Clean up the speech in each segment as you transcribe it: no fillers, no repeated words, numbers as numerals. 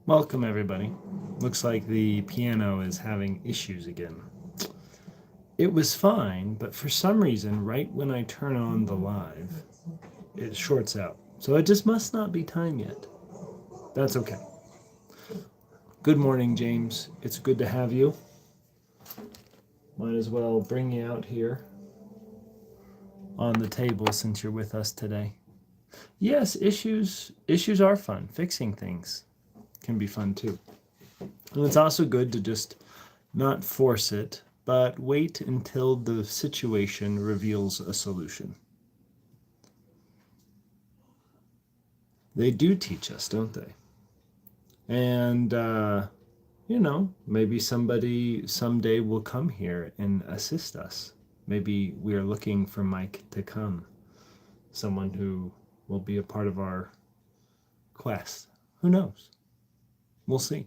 Welcome, everybody. Looks like the piano is having issues again. It was fine, but for some reason, right when I turn on the live, it shorts out. So it just must not be time yet. That's okay. Good morning, James. It's good to have you. Might as well bring you out here on the table since you're with us today. Yes, issues are fun. Fixing things can be fun too. And it's also good to just not force it, but wait until the situation reveals a solution. They do teach us, don't they? And, maybe somebody someday will come here and assist us. Maybe we are looking for Mike to come, someone who will be a part of our quest. Who knows? We'll see.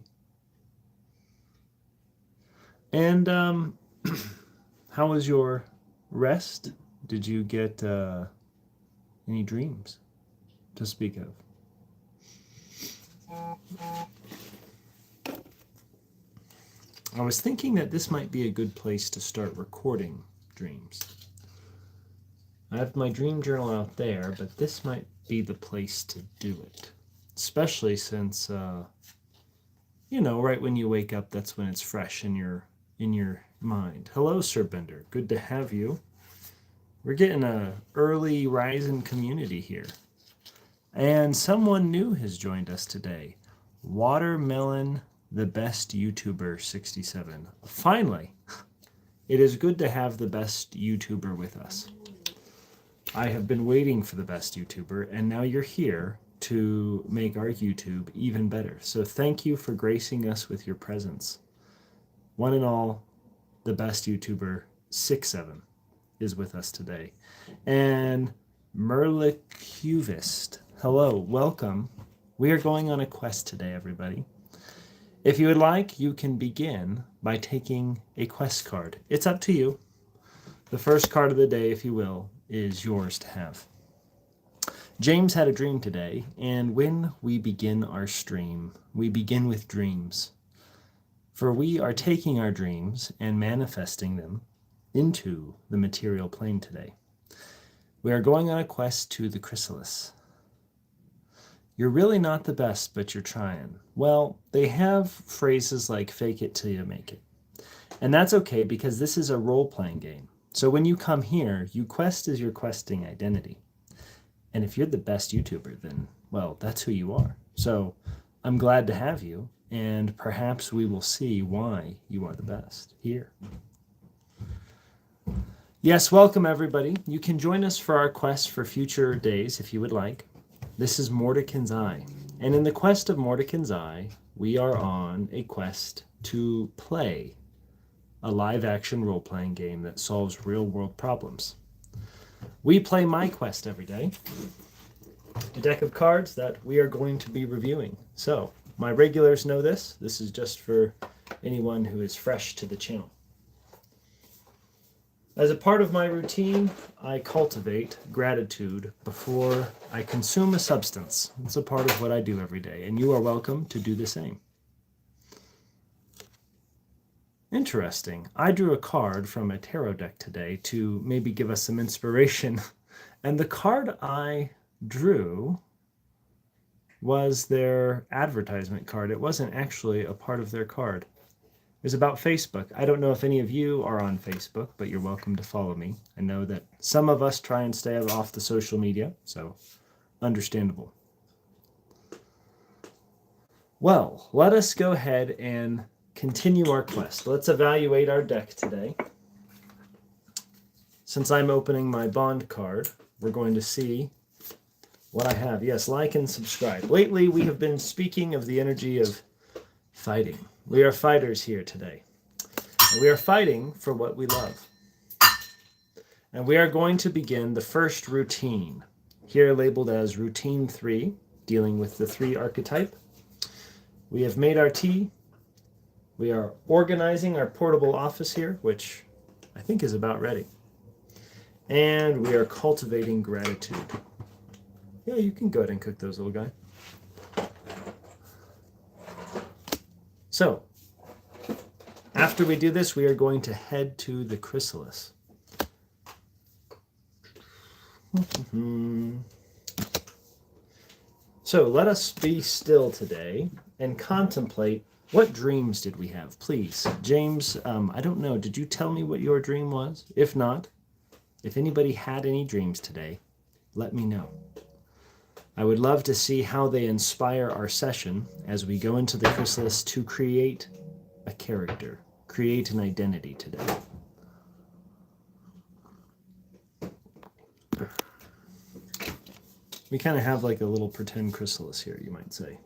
And how was your rest? Did you get any dreams to speak of? I was thinking that this might be a good place to start recording dreams. I have my dream journal out there, but this might be the place to do it. Especially since, right when you wake up, that's when it's fresh in your mind. Hello, Sir Bender. Good to have you. We're getting a early rising community here. And someone new has joined us today. Watermelon, the best YouTuber 67. Finally, it is good to have the best YouTuber with us. I have been waiting for the best YouTuber, and now you're here to make our YouTube even better. So thank you for gracing us with your presence. One and all, the best YouTuber 67 is with us today. And Merlicuvist, hello, welcome. We are going on a quest today, everybody. If you would like, you can begin by taking a quest card. It's up to you. The first card of the day, if you will, is yours to have. James had a dream today, and when we begin our stream, we begin with dreams. For we are taking our dreams and manifesting them into the material plane today. We are going on a quest to the chrysalis. You're really not the best, but you're trying. Well, they have phrases like fake it till you make it. And that's okay because this is a role-playing game. So when you come here, you quest as your questing identity. And if you're the best YouTuber, then, well, that's who you are. So I'm glad to have you, and perhaps we will see why you are the best here. Yes, welcome everybody. You can join us for our quest for future days if you would like. This is Mordecai's Eye. And in the quest of Mordecai's Eye, we are on a quest to play a live-action role-playing game that solves real-world problems. We play my quest every day, a deck of cards that we are going to be reviewing. So, my regulars know this. This is just for anyone who is fresh to the channel. As a part of my routine, I cultivate gratitude before I consume a substance. It's a part of what I do every day, and you are welcome to do the same. Interesting. I drew a card from a tarot deck today to maybe give us some inspiration, and the card I drew was their advertisement card. It wasn't actually a part of their card. It was about Facebook. I don't know if any of you are on Facebook, but you're welcome to follow me. I know that some of us try and stay off the social media, so understandable. Well, let us go ahead and continue our quest. Let's evaluate our deck today. Since I'm opening my bond card, we're going to see what I have. Yes, like and subscribe. Lately, we have been speaking of the energy of fighting. We are fighters here today. And we are fighting for what we love. And we are going to begin the first routine, here labeled as Routine 3, dealing with the 3 archetype. We have made our tea. We are organizing our portable office here, which I think is about ready. And we are cultivating gratitude. Yeah, you can go ahead and cook those, little guy. So, after we do this, we are going to head to the chrysalis. So let us be still today and contemplate what dreams did we have. Please, James, I don't know, did you tell me what your dream was? If not, if anybody had any dreams today, let me know. I would love to see how they inspire our session as we go into the chrysalis to create a character, create an identity today. We kind of have like a little pretend chrysalis here, you might say.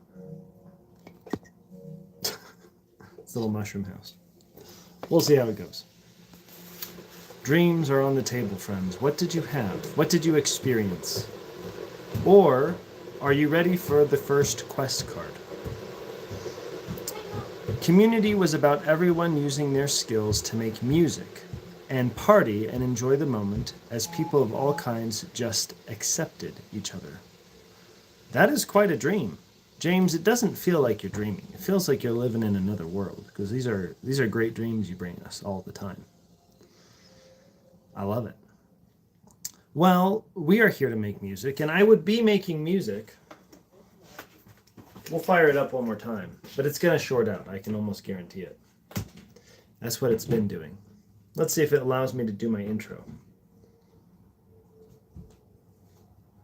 It's a little mushroom house. We'll see how it goes. Dreams are on the table, friends. What did you have? What did you experience? Or are you ready for the first quest card? Community was about everyone using their skills to make music and party and enjoy the moment as people of all kinds just accepted each other. That is quite a dream. James, it doesn't feel like you're dreaming. It feels like you're living in another world, because these are great dreams you bring us all the time. I love it. Well, we are here to make music, and I would be making music. We'll fire it up one more time, but it's going to short out. I can almost guarantee it. That's what it's been doing. Let's see if it allows me to do my intro.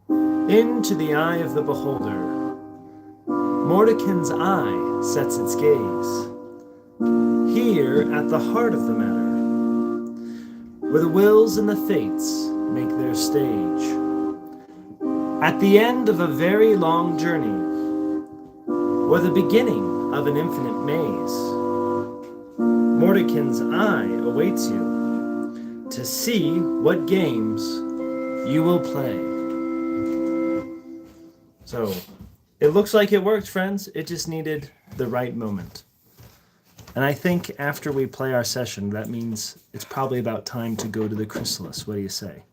Into the eye of the beholder, Mordekin's eye sets its gaze. Here at the heart of the matter, where the wills and the fates make their stage. At the end of a very long journey, or the beginning of an infinite maze, Mordekin's eye awaits you to see what games you will play. So, it looks like it worked, friends. It just needed the right moment. And I think after we play our session, that means it's probably about time to go to the chrysalis. What do you say?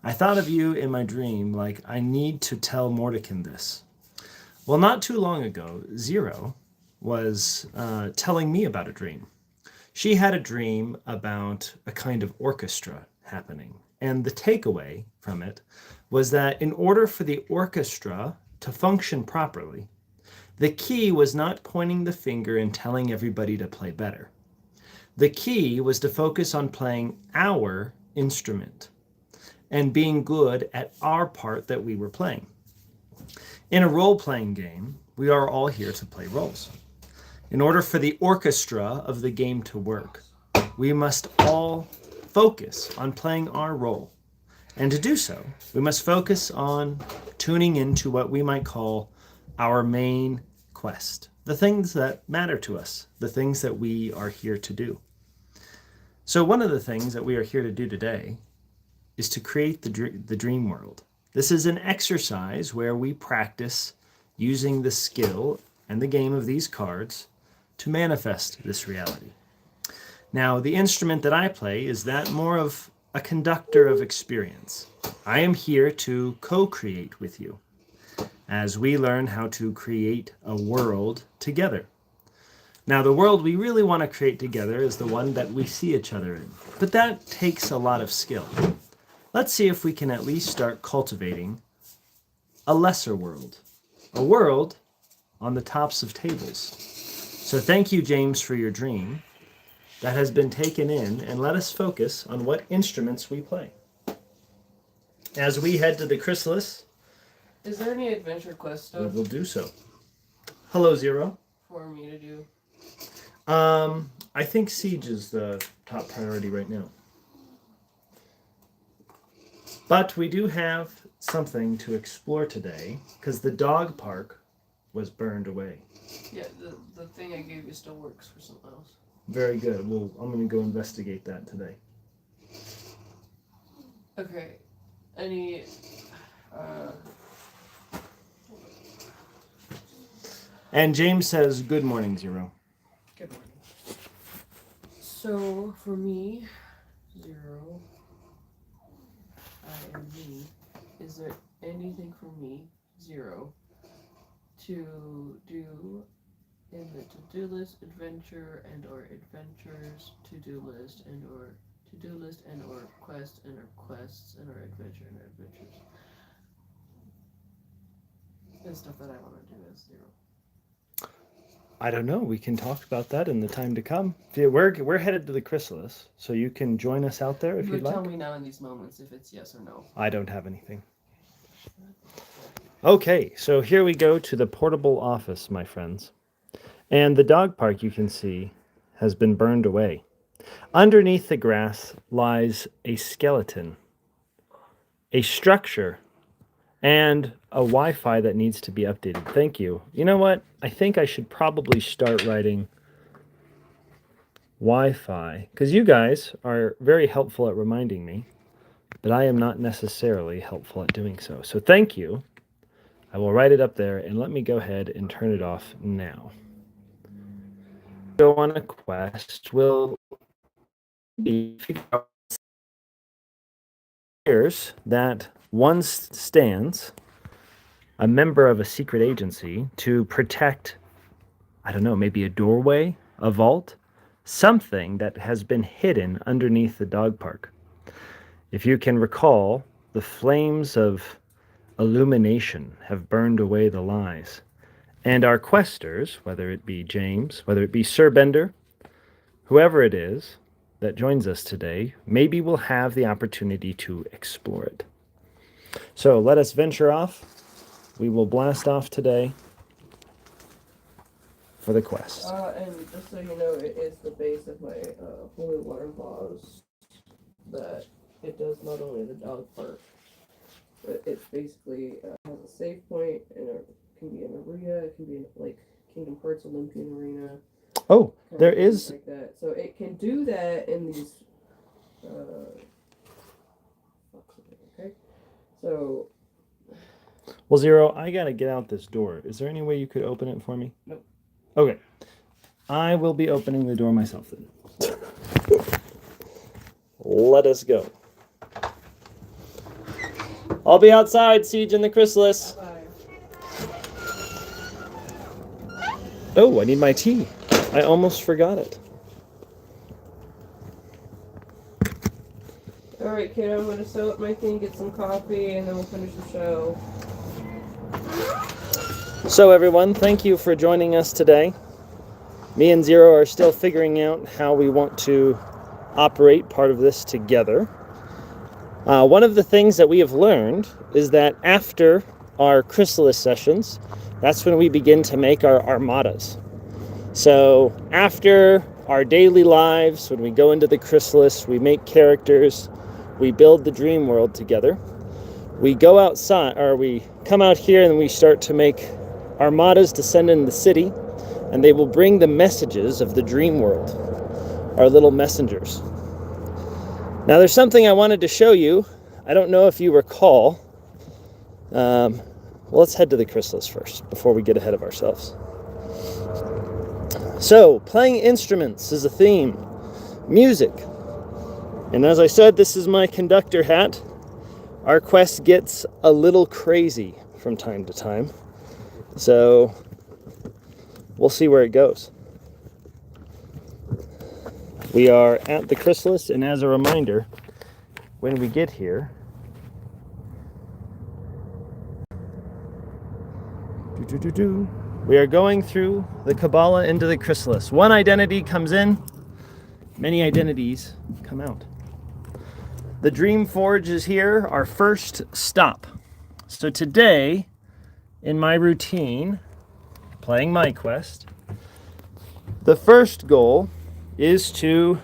I thought of you in my dream like I need to tell Mordekin this. Well, not too long ago, Zero was telling me about a dream. She had a dream about a kind of orchestra happening. And the takeaway from it was that in order for the orchestra to function properly, the key was not pointing the finger and telling everybody to play better. The key was to focus on playing our instrument and being good at our part that we were playing. In a role-playing game, we are all here to play roles. In order for the orchestra of the game to work, we must all focus on playing our role. And to do so, we must focus on tuning into what we might call our main quest, the things that matter to us, the things that we are here to do. So one of the things that we are here to do today is to create the dream world. This is an exercise where we practice using the skill and the game of these cards to manifest this reality. Now, the instrument that I play is that more of a conductor of experience. I am here to co-create with you as we learn how to create a world together. Now, the world we really want to create together is the one that we see each other in, but that takes a lot of skill. Let's see if we can at least start cultivating a lesser world, a world on the tops of tables. So thank you, James, for your dream. That has been taken in, and let us focus on what instruments we play. As we head to the chrysalis, is there any adventure quest stuff? We will do so. Hello, Zero. For me to do? I think Siege is the top priority right now. But we do have something to explore today, because the dog park was burned away. Yeah, the thing I gave you still works for something else. Very good. Well, I'm going to go investigate that today. Okay. Any... And James says, good morning, Zero. Good morning. So, for me, Zero, I am me. Is there anything for me, Zero, to do in the to-do list, adventure, and or adventures, to-do list, and or to-do list, and or quest, and or quests, and or adventure, and or adventures. And stuff that I want to do as 0. I don't know. We can talk about that in the time to come. Yeah, we're headed to the chrysalis, so you can join us out there if You you'd would like. tell me now in these moments if it's yes or no. I don't have anything. Okay, so here we go to the portable office, my friends. And the dog park, you can see, has been burned away. Underneath the grass lies a skeleton, a structure, and a Wi-Fi that needs to be updated. Thank you. You know what? I think I should probably start writing Wi-Fi, because you guys are very helpful at reminding me, but I am not necessarily helpful at doing so. So thank you. I will write it up there, and let me go ahead and turn it off now. Go on a quest. We'll figure out that one stands a member of a secret agency to protect, I don't know, maybe a doorway, a vault, something that has been hidden underneath the dog park. If you can recall, the flames of illumination have burned away the lies. And our questers, whether it be James, whether it be Sir Bender, whoever it is that joins us today, maybe will have the opportunity to explore it. So let us venture off. We will blast off today for the quest. And just so you know, it is the base of my holy water laws that it does not only the dog park, but it's basically has a save point, and it can be an arena, it can be like Kingdom Hearts Olympian Arena. Oh, there is like that. So it can do that in these. Okay, so. Well, Zero, I gotta get out this door. Is there any way you could open it for me? Nope. Okay. I will be opening the door myself then. Let us go. I'll be outside, Siege in the Chrysalis. Bye. Oh, I need my tea. I almost forgot it. Alright, kid, I'm gonna sew up my thing, get some coffee, and then we'll finish the show. So everyone, thank you for joining us today. Me and Zero are still figuring out how we want to operate part of this together. One of the things that we have learned is that after our chrysalis sessions, that's when we begin to make our armadas. So after our daily lives, when we go into the chrysalis, we make characters, we build the dream world together. We go outside, or we come out here and we start to make armadas to send in the city, and they will bring the messages of the dream world, our little messengers. Now there's something I wanted to show you. I don't know if you recall. Well, let's head to the chrysalis first before we get ahead of ourselves. So, playing instruments is a theme. Music. And as I said, this is my conductor hat. Our quest gets a little crazy from time to time. So, we'll see where it goes. We are at the chrysalis, and as a reminder, when we get here, we are going through the Kabbalah into the chrysalis. One identity comes in, many identities come out. The Dream Forge is here, our first stop. So today, in my routine, playing my quest, the first goal is to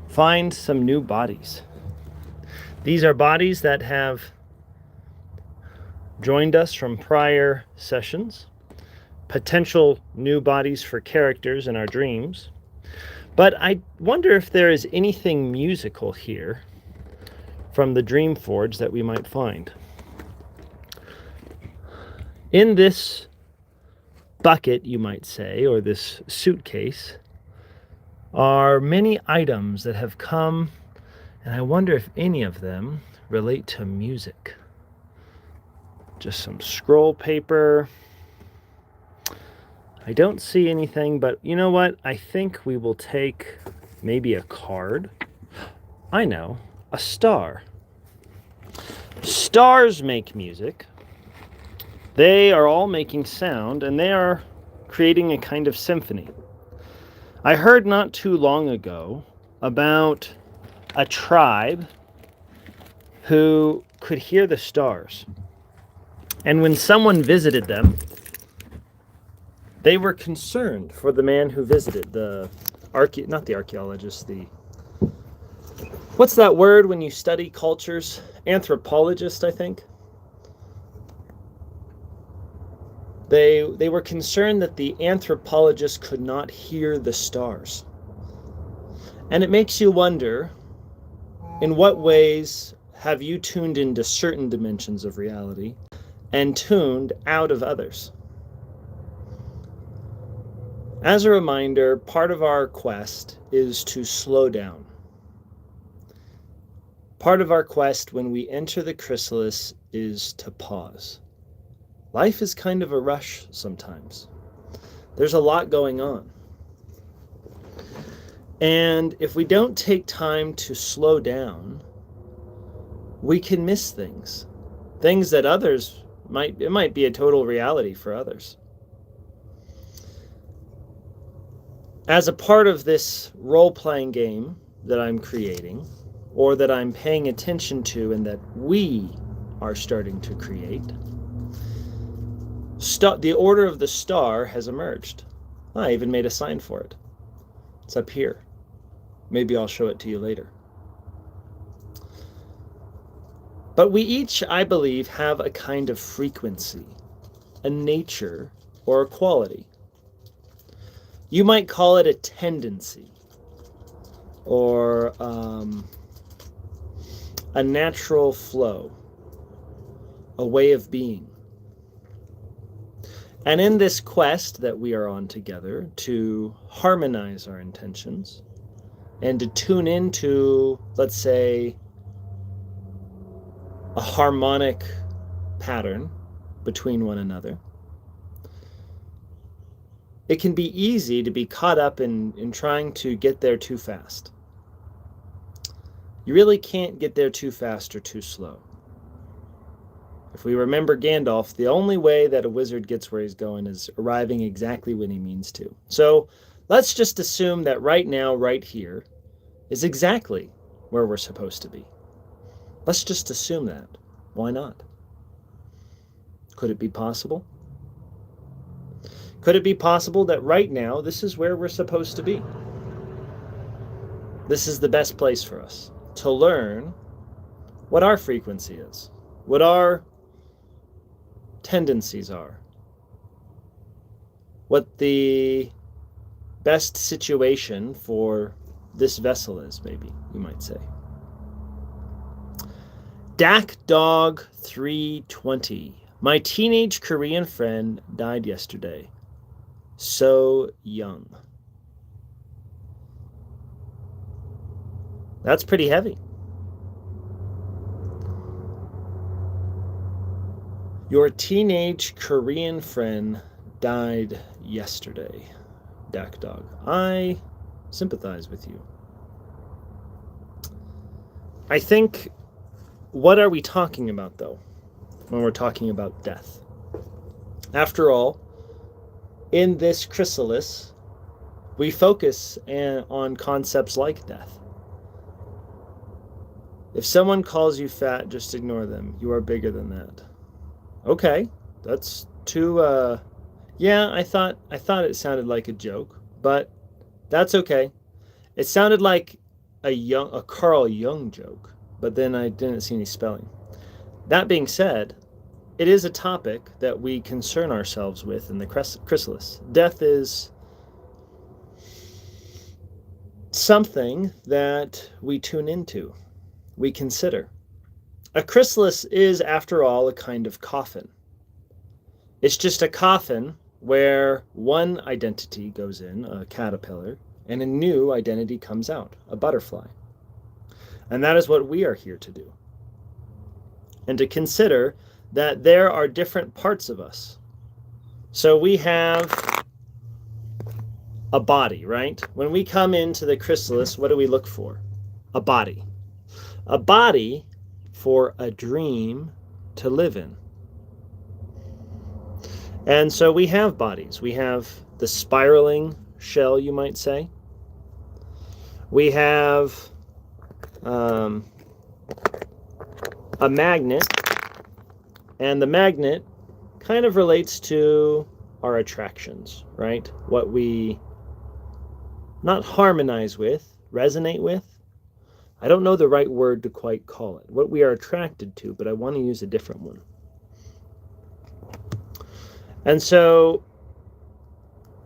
find some new bodies. These are bodies that have joined us from prior sessions, potential new bodies for characters in our dreams. But I wonder if there is anything musical here from the Dream Forge that we might find. In this bucket, you might say, or this suitcase, are many items that have come, and I wonder if any of them relate to music. Just some scroll paper. I don't see anything, but you know what? I think we will take maybe a card. I know, a star. Stars make music. They are all making sound, and they are creating a kind of symphony. I heard not too long ago about a tribe who could hear the stars. And when someone visited them, they were concerned for the man who visited, not the archaeologist, what's that word when you study cultures? Anthropologist, I think. They were concerned that the anthropologist could not hear the stars. And it makes you wonder, in what ways have you tuned into certain dimensions of reality and tuned out of others? As a reminder, part of our quest is to slow down. Part of our quest when we enter the chrysalis is to pause. Life is kind of a rush sometimes. There's a lot going on. And if we don't take time to slow down, we can miss things. Things that others it might be a total reality for others. As a part of this role-playing game that I'm creating, or that I'm paying attention to and that we are starting to create, the order of the star has emerged. I even made a sign for it. It's up here. Maybe I'll show it to you later. But we each, I believe, have a kind of frequency, a nature, or a quality. You might call it a tendency, or a natural flow, a way of being. And in this quest that we are on together to harmonize our intentions and to tune into, let's say, a harmonic pattern between one another, it can be easy to be caught up in trying to get there too fast. You really can't get there too fast or too slow. If we remember Gandalf, the only way that a wizard gets where he's going is arriving exactly when he means to. So let's just assume that right now, right here, is exactly where we're supposed to be. Let's just assume that. Why not? Could it be possible? Could it be possible that right now, this is where we're supposed to be? This is the best place for us to learn what our frequency is, what our tendencies are, what the best situation for this vessel is, maybe, you might say. Dak Dog 320. My teenage Korean friend died yesterday. So young. That's pretty heavy. Your teenage Korean friend died yesterday, Dak Dog. I sympathize with you. I think, what are we talking about, though, when we're talking about death? After all, in this chrysalis, we focus on concepts like death. If someone calls you fat, just ignore them. You are bigger than that. Okay, that's too, yeah, I thought it sounded like a joke, but that's okay. It sounded like a Carl Jung joke, but then I didn't see any spelling. That being said, it is a topic that we concern ourselves with in the chrysalis. Death is something that we tune into, we consider. A chrysalis is, after all, a kind of coffin. It's just a coffin where one identity goes in, a caterpillar, and a new identity comes out, a butterfly. And that is what we are here to do. And to consider that there are different parts of us. So we have a body, right? When we come into the chrysalis, what do we look for? A body. A body for a dream to live in. And so we have bodies. We have the spiraling shell, you might say. We have a magnet, and the magnet kind of relates to our attractions, right? What we not harmonize with, resonate with. I don't know the right word to quite call it. What we are attracted to, but I want to use a different one. And so,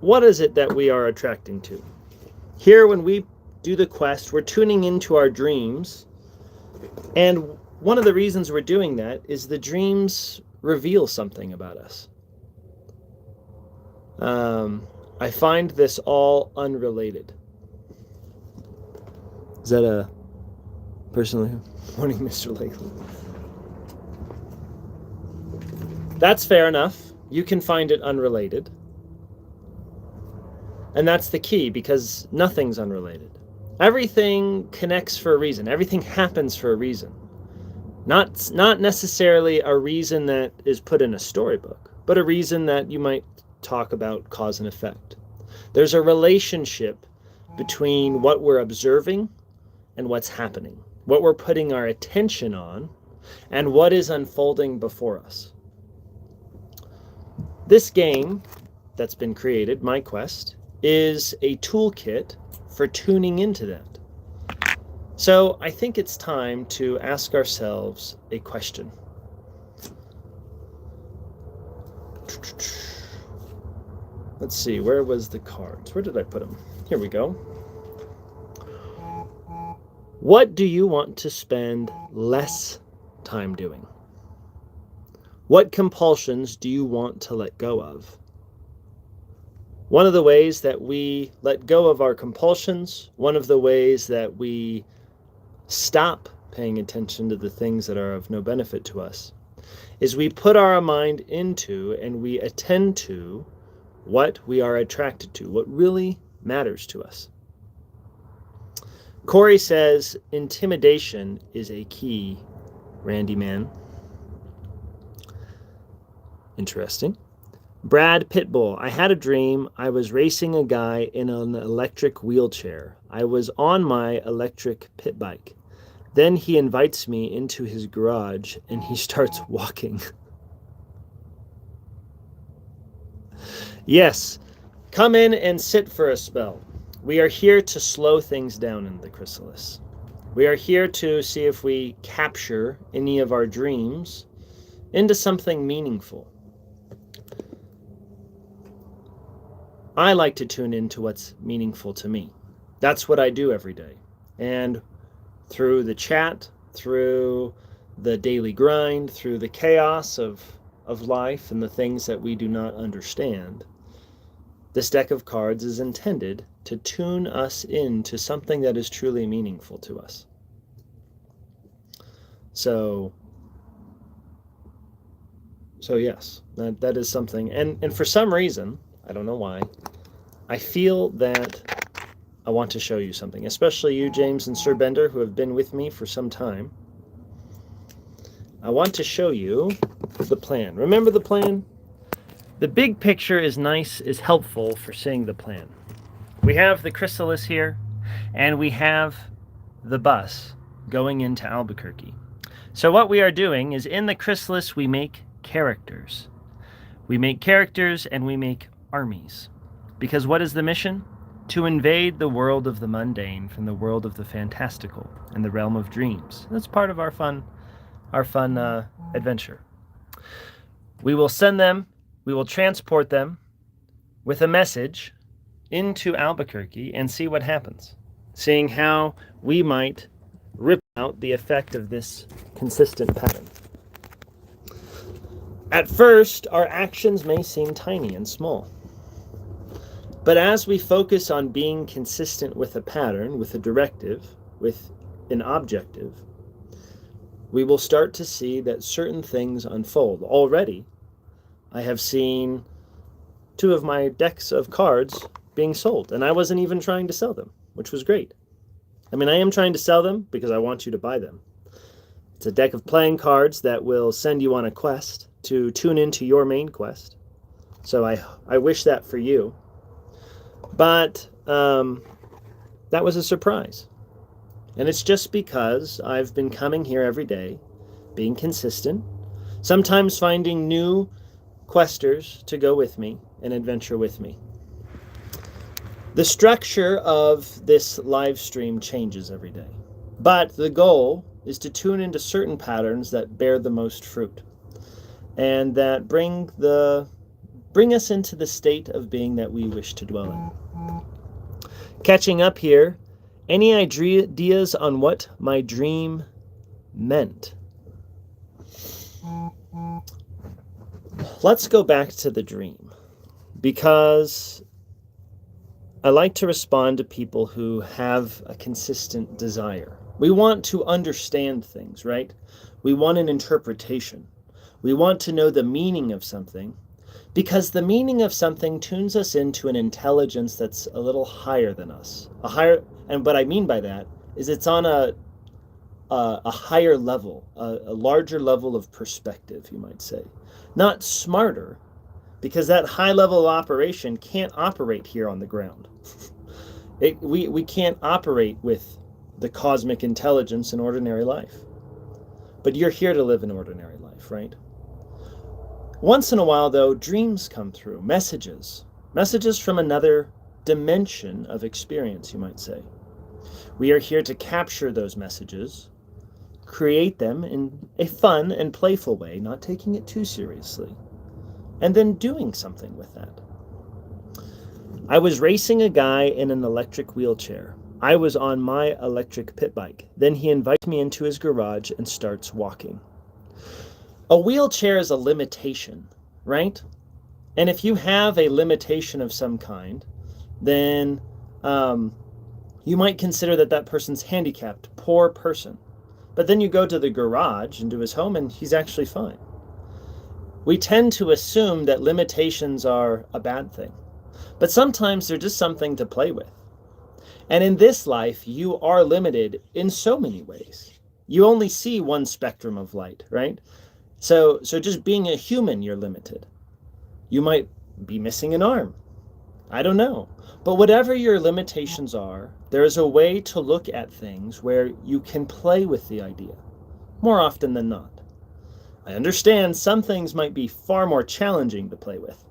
what is it that we are attracting to? Here, when we do the quest, we're tuning into our dreams. And one of the reasons we're doing that is the dreams reveal something about us. I find this all unrelated. Is that a person? Morning, Mr. Lakely. That's fair enough. You can find it unrelated. And that's the key, because nothing's unrelated. Everything connects for a reason. Everything happens for a reason. Not necessarily a reason that is put in a storybook, but a reason that you might talk about cause and effect. There's a relationship between what we're observing and what's happening, what we're putting our attention on, and what is unfolding before us. This game that's been created, My Quest, is a toolkit for tuning into that. So I think it's time to ask ourselves a question. Let's see, where was the cards? Where did I put them? Here we go. What do you want to spend less time doing? What compulsions do you want to let go of? One of the ways that we let go of our compulsions, one of the ways that we stop paying attention to the things that are of no benefit to us, is we put our mind into and we attend to what we are attracted to, what really matters to us. Corey says, intimidation is a key, Randy man. Interesting. Brad Pitbull, I had a dream. I was racing a guy in an electric wheelchair. I was on my electric pit bike. Then he invites me into his garage and he starts walking. Yes, come in and sit for a spell. We are here to slow things down in the chrysalis. We are here to see if we capture any of our dreams into something meaningful. I like to tune into what's meaningful to me. That's what I do every day. And through the chat, through the daily grind, through the chaos of life and the things that we do not understand, this deck of cards is intended to tune us into something that is truly meaningful to us. So yes, that is something. And for some reason, I don't know why, I feel that I want to show you something, especially you, James and Sir Bender, who have been with me for some time. I want to show you the plan. Remember the plan? The big picture is nice, is helpful for seeing the plan. We have the chrysalis here, and we have the bus going into Albuquerque. So what we are doing is in the chrysalis we make characters. We make characters and we make armies. Because what is the mission? To invade the world of the mundane from the world of the fantastical and the realm of dreams. That's part of our fun adventure. We will send them, we will transport them with a message into Albuquerque and see what happens. Seeing how we might rip out the effect of this consistent pattern. At first, our actions may seem tiny and small. But as we focus on being consistent with a pattern, with a directive, with an objective, we will start to see that certain things unfold. Already, I have seen two of my decks of cards being sold, and I wasn't even trying to sell them, which was great. I mean, I am trying to sell them because I want you to buy them. It's a deck of playing cards that will send you on a quest to tune into your main quest. So I wish that for you. But that was a surprise. And it's just because I've been coming here every day, being consistent, sometimes finding new questers to go with me and adventure with me. The structure of this live stream changes every day, but the goal is to tune into certain patterns that bear the most fruit and that bring us into the state of being that we wish to dwell in. Catching up here, any ideas on what my dream meant? Let's go back to the dream, because I like to respond to people who have a consistent desire. We want to understand things, right? We want an interpretation. We want to know the meaning of something, because the meaning of something tunes us into an intelligence that's a little higher than us. And what I mean by that is it's on a higher level, a larger level of perspective, you might say. Not smarter, because that high level of operation can't operate here on the ground. We can't operate with the cosmic intelligence in ordinary life. But you're here to live an ordinary life, right? Once in a while, though, dreams come through, messages from another dimension of experience, you might say. We are here to capture those messages, create them in a fun and playful way, not taking it too seriously, and then doing something with that. I was racing a guy in an electric wheelchair. I was on my electric pit bike. Then he invites me into his garage and starts walking. A wheelchair is a limitation, right? And if you have a limitation of some kind, then you might consider that person's handicapped, poor person. But then you go to the garage and to his home and he's actually fine. We tend to assume that limitations are a bad thing, but sometimes they're just something to play with. And in this life, you are limited in so many ways. You only see one spectrum of light, right? So just being a human, you're limited. You might be missing an arm. I don't know. But whatever your limitations are, there is a way to look at things where you can play with the idea, more often than not. I understand some things might be far more challenging to play with.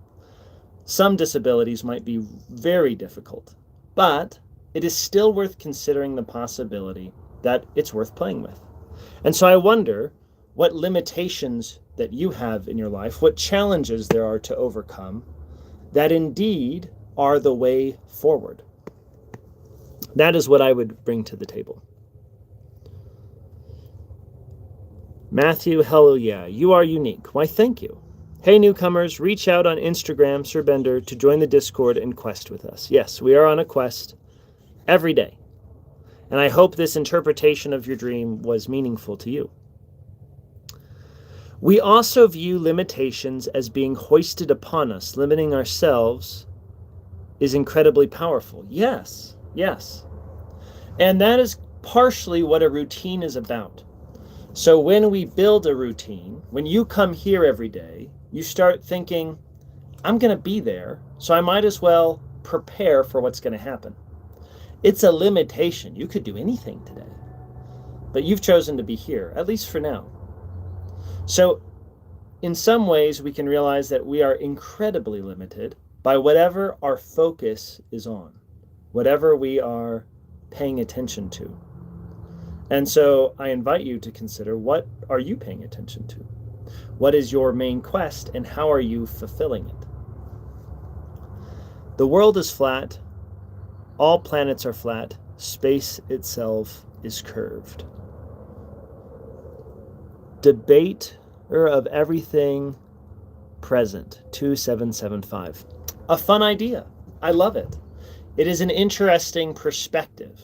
Some disabilities might be very difficult, but it is still worth considering the possibility that it's worth playing with. And so I wonder what limitations that you have in your life, what challenges there are to overcome, that indeed are the way forward. That is what I would bring to the table. Matthew, hello, yeah, you are unique. Why, thank you. Hey, newcomers, reach out on Instagram, Sir Bender, to join the Discord and quest with us. Yes, we are on a quest every day. And I hope this interpretation of your dream was meaningful to you. We also view limitations as being hoisted upon us. Limiting ourselves is incredibly powerful. Yes, yes. And that is partially what a routine is about. So when we build a routine, when you come here every day, you start thinking, I'm going to be there, so I might as well prepare for what's going to happen. It's a limitation. You could do anything today, but you've chosen to be here, at least for now. So in some ways, we can realize that we are incredibly limited by whatever our focus is on, whatever we are paying attention to. And so I invite you to consider, what are you paying attention to? What is your main quest, and how are you fulfilling it? The world is flat. All planets are flat. Space itself is curved. Debater of everything present, 2775. A fun idea. I love it. It is an interesting perspective.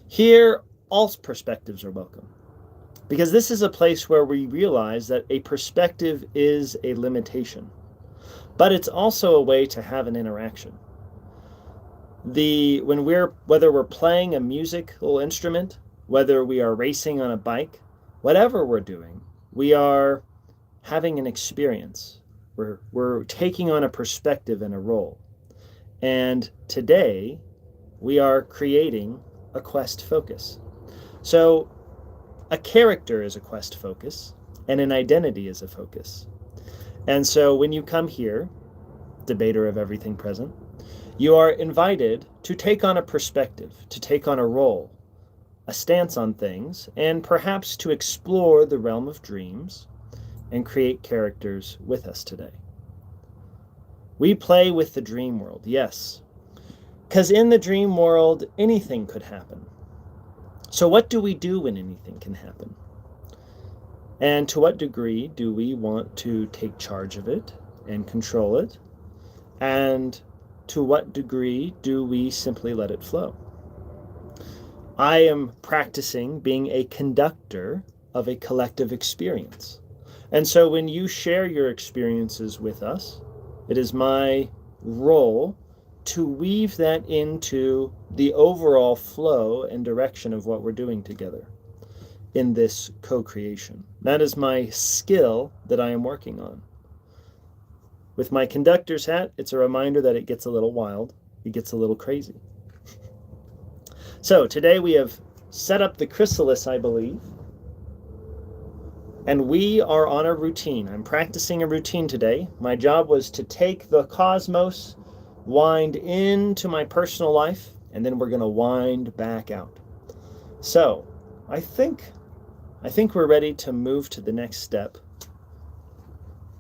Here, all perspectives are welcome, because this is a place where we realize that a perspective is a limitation, but it's also a way to have an interaction. whether we're playing a musical instrument, whether we are racing on a bike, whatever we're doing, we are having an experience. We're taking on a perspective and a role. And today, we are creating a quest focus. So a character is a quest focus, and an identity is a focus. And so when you come here, debater of everything present, you are invited to take on a perspective, to take on a role, a stance on things, and perhaps to explore the realm of dreams and create characters with us today. We play with the dream world, yes, because in the dream world, anything could happen. So what do we do when anything can happen? And to what degree do we want to take charge of it and control it? And to what degree do we simply let it flow? I am practicing being a conductor of a collective experience. And so when you share your experiences with us, it is my role to weave that into the overall flow and direction of what we're doing together in this co-creation. That is my skill that I am working on. With my conductor's hat, it's a reminder that it gets a little wild, it gets a little crazy. So today we have set up the chrysalis, I believe, and we are on a routine. I'm practicing a routine today. My job was to take the cosmos, wind into my personal life, and then we're going to wind back out. So I think we're ready to move to the next step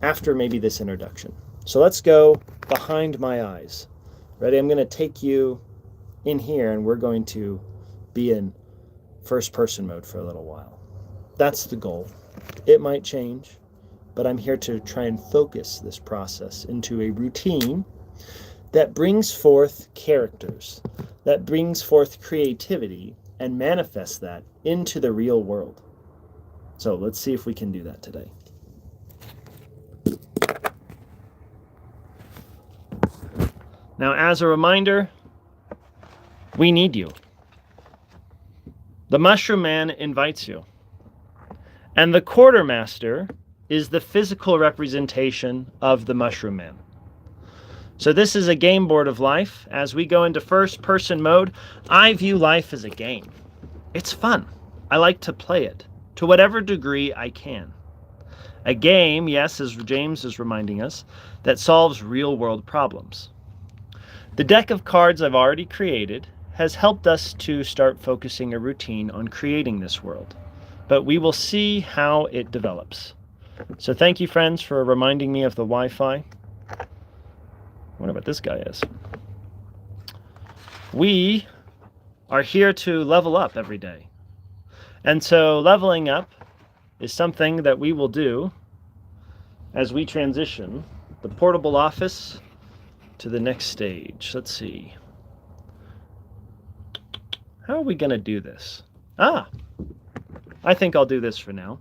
after maybe this introduction. So let's go behind my eyes. Ready? I'm going to take you in here, and we're going to be in first person mode for a little while. That's the goal. It might change, but I'm here to try and focus this process into a routine that brings forth characters, that brings forth creativity, and manifests that into the real world. So let's see if we can do that today. Now, as a reminder, we need you. The Mushroom Man invites you. And the Quartermaster is the physical representation of the Mushroom Man. So this is a game board of life. As we go into first person mode, I view life as a game. It's fun. I like to play it to whatever degree I can. A game, yes, as James is reminding us, that solves real world problems. The deck of cards I've already created has helped us to start focusing a routine on creating this world, but we will see how it develops. So thank you, friends, for reminding me of the Wi-Fi. I wonder what this guy is. We are here to level up every day. And so leveling up is something that we will do as we transition the portable office to the next stage. Let's see. How are we going to do this? I think I'll do this for now.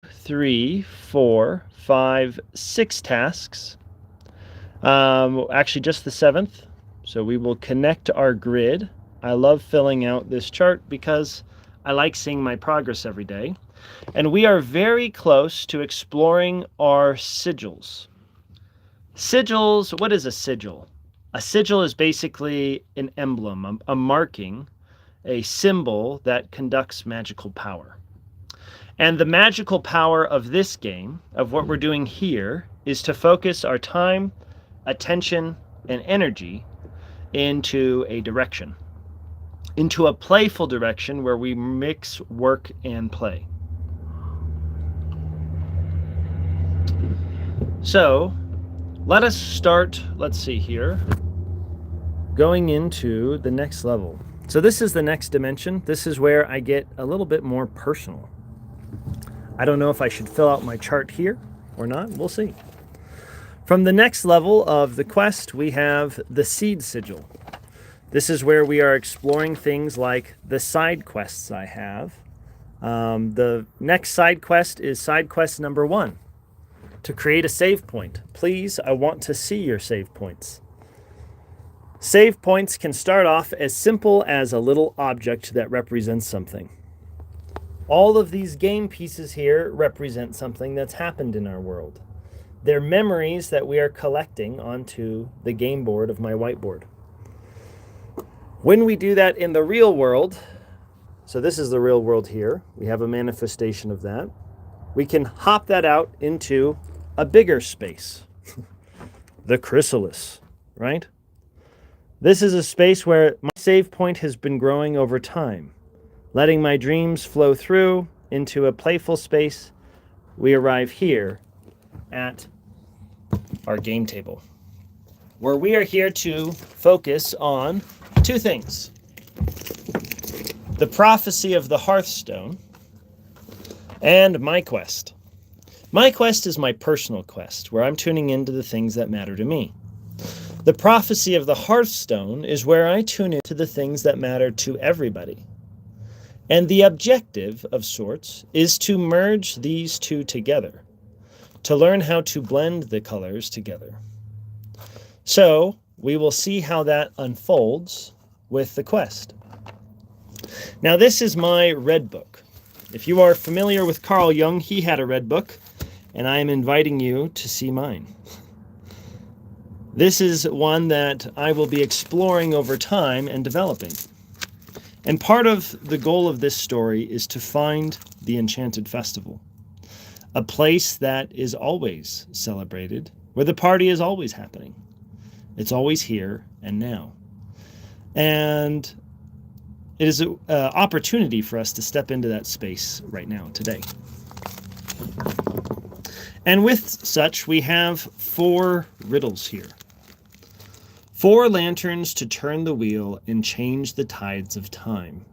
3, 4, 5, 6 tasks. Actually, just the 7th. So we will connect our grid. I love filling out this chart because I like seeing my progress every day. And we are very close to exploring our sigils. Sigils, what is a sigil? A sigil is basically an emblem, a marking, a symbol that conducts magical power. And the magical power of this game, of what we're doing here, is to focus our time, attention, and energy into a direction, into a playful direction where we mix work and play. So let us start, let's see here, going into the next level. So this is the next dimension. This is where I get a little bit more personal. I don't know if I should fill out my chart here or not. We'll see. From the next level of the quest, we have the seed sigil. This is where we are exploring things like the side quests I have. The next side quest is side quest number 1. To create a save point. Please, I want to see your save points. Save points can start off as simple as a little object that represents something. All of these game pieces here represent something that's happened in our world. They're memories that we are collecting onto the game board of my whiteboard. When we do that in the real world, so this is the real world here, we have a manifestation of that, we can hop that out into a bigger space, the chrysalis, right? This is a space where my save point has been growing over time, letting my dreams flow through into a playful space. We arrive here at our game table, where we are here to focus on two things: the prophecy of the Hearthstone and my quest. My quest is my personal quest, where I'm tuning into the things that matter to me. The prophecy of the Hearthstone is where I tune into the things that matter to everybody. And the objective of sorts is to merge these two together, to learn how to blend the colors together. So we will see how that unfolds with the quest. Now, this is my red book. If you are familiar with Carl Jung, he had a red book, and I am inviting you to see mine. This is one that I will be exploring over time and developing. And part of the goal of this story is to find the Enchanted Festival, a place that is always celebrated, where the party is always happening. It's always here and now. And it is an opportunity for us to step into that space right now, today. And with such, we have 4 riddles here. 4 lanterns to turn the wheel and change the tides of time.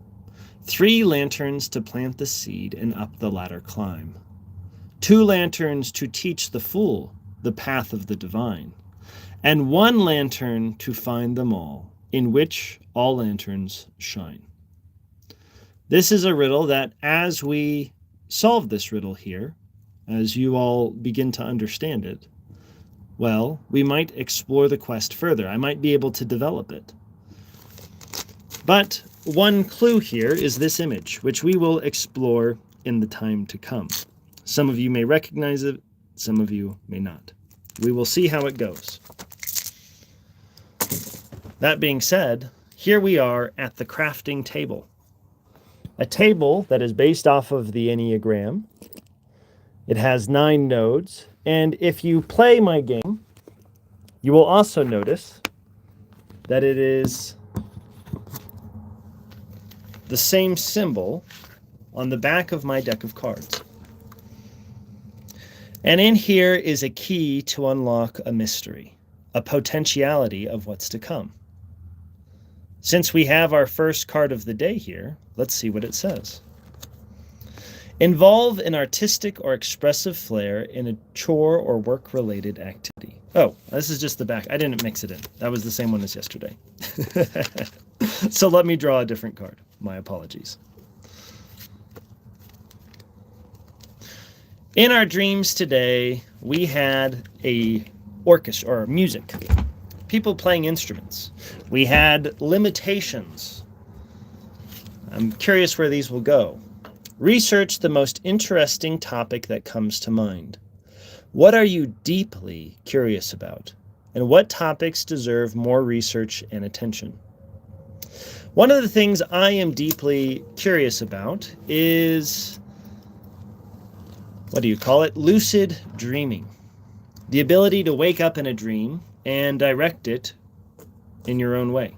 3 lanterns to plant the seed and up the ladder climb. 2 lanterns to teach the fool the path of the divine. And 1 lantern to find them all, in which all lanterns shine. This is a riddle that, as we solve this riddle here, as you all begin to understand it, well, we might explore the quest further. I might be able to develop it. But one clue here is this image, which we will explore in the time to come. Some of you may recognize it, some of you may not. We will see how it goes. That being said, here we are at the crafting table. A table that is based off of the Enneagram. It has 9 nodes. And if you play my game, you will also notice that it is the same symbol on the back of my deck of cards. And in here is a key to unlock a mystery, a potentiality of what's to come. Since we have our first card of the day here, let's see what it says. Involve an artistic or expressive flair in a chore or work-related activity. Oh, this is just the back. I didn't mix it in. That was the same one as yesterday. So let me draw a different card. My apologies. In our dreams today, we had a orchestra or music. People playing instruments. We had limitations. I'm curious where these will go. Research the most interesting topic that comes to mind. What are you deeply curious about? And what topics deserve more research and attention? One of the things I am deeply curious about is, what do you call it? Lucid dreaming. The ability to wake up in a dream and direct it in your own way.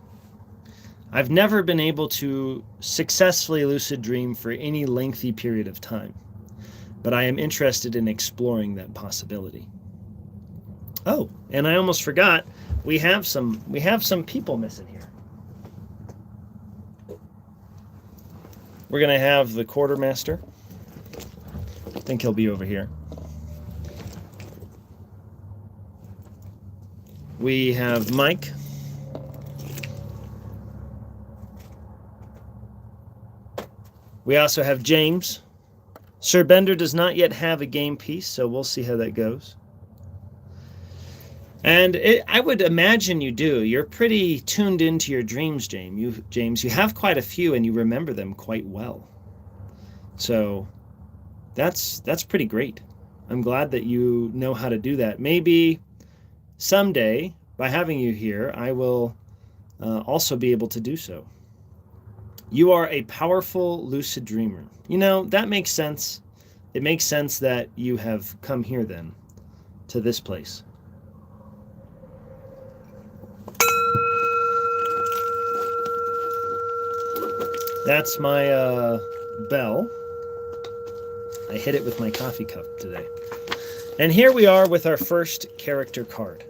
I've never been able to successfully lucid dream for any lengthy period of time, but I am interested in exploring that possibility. Oh, and I almost forgot, we have some people missing here. We're going to have the quartermaster. I think he'll be over here. We have Mike. We also have James. Sir Bender does not yet have a game piece, so we'll see how that goes. And I would imagine you do. You're pretty tuned into your dreams, James. You have quite a few and you remember them quite well. So that's pretty great. I'm glad that you know how to do that. Maybe someday, by having you here, I will also be able to do so. You are a powerful lucid dreamer. You know, that makes sense. It makes sense that you have come here then, to this place. That's my bell. I hit it with my coffee cup today. And here we are with our first character card.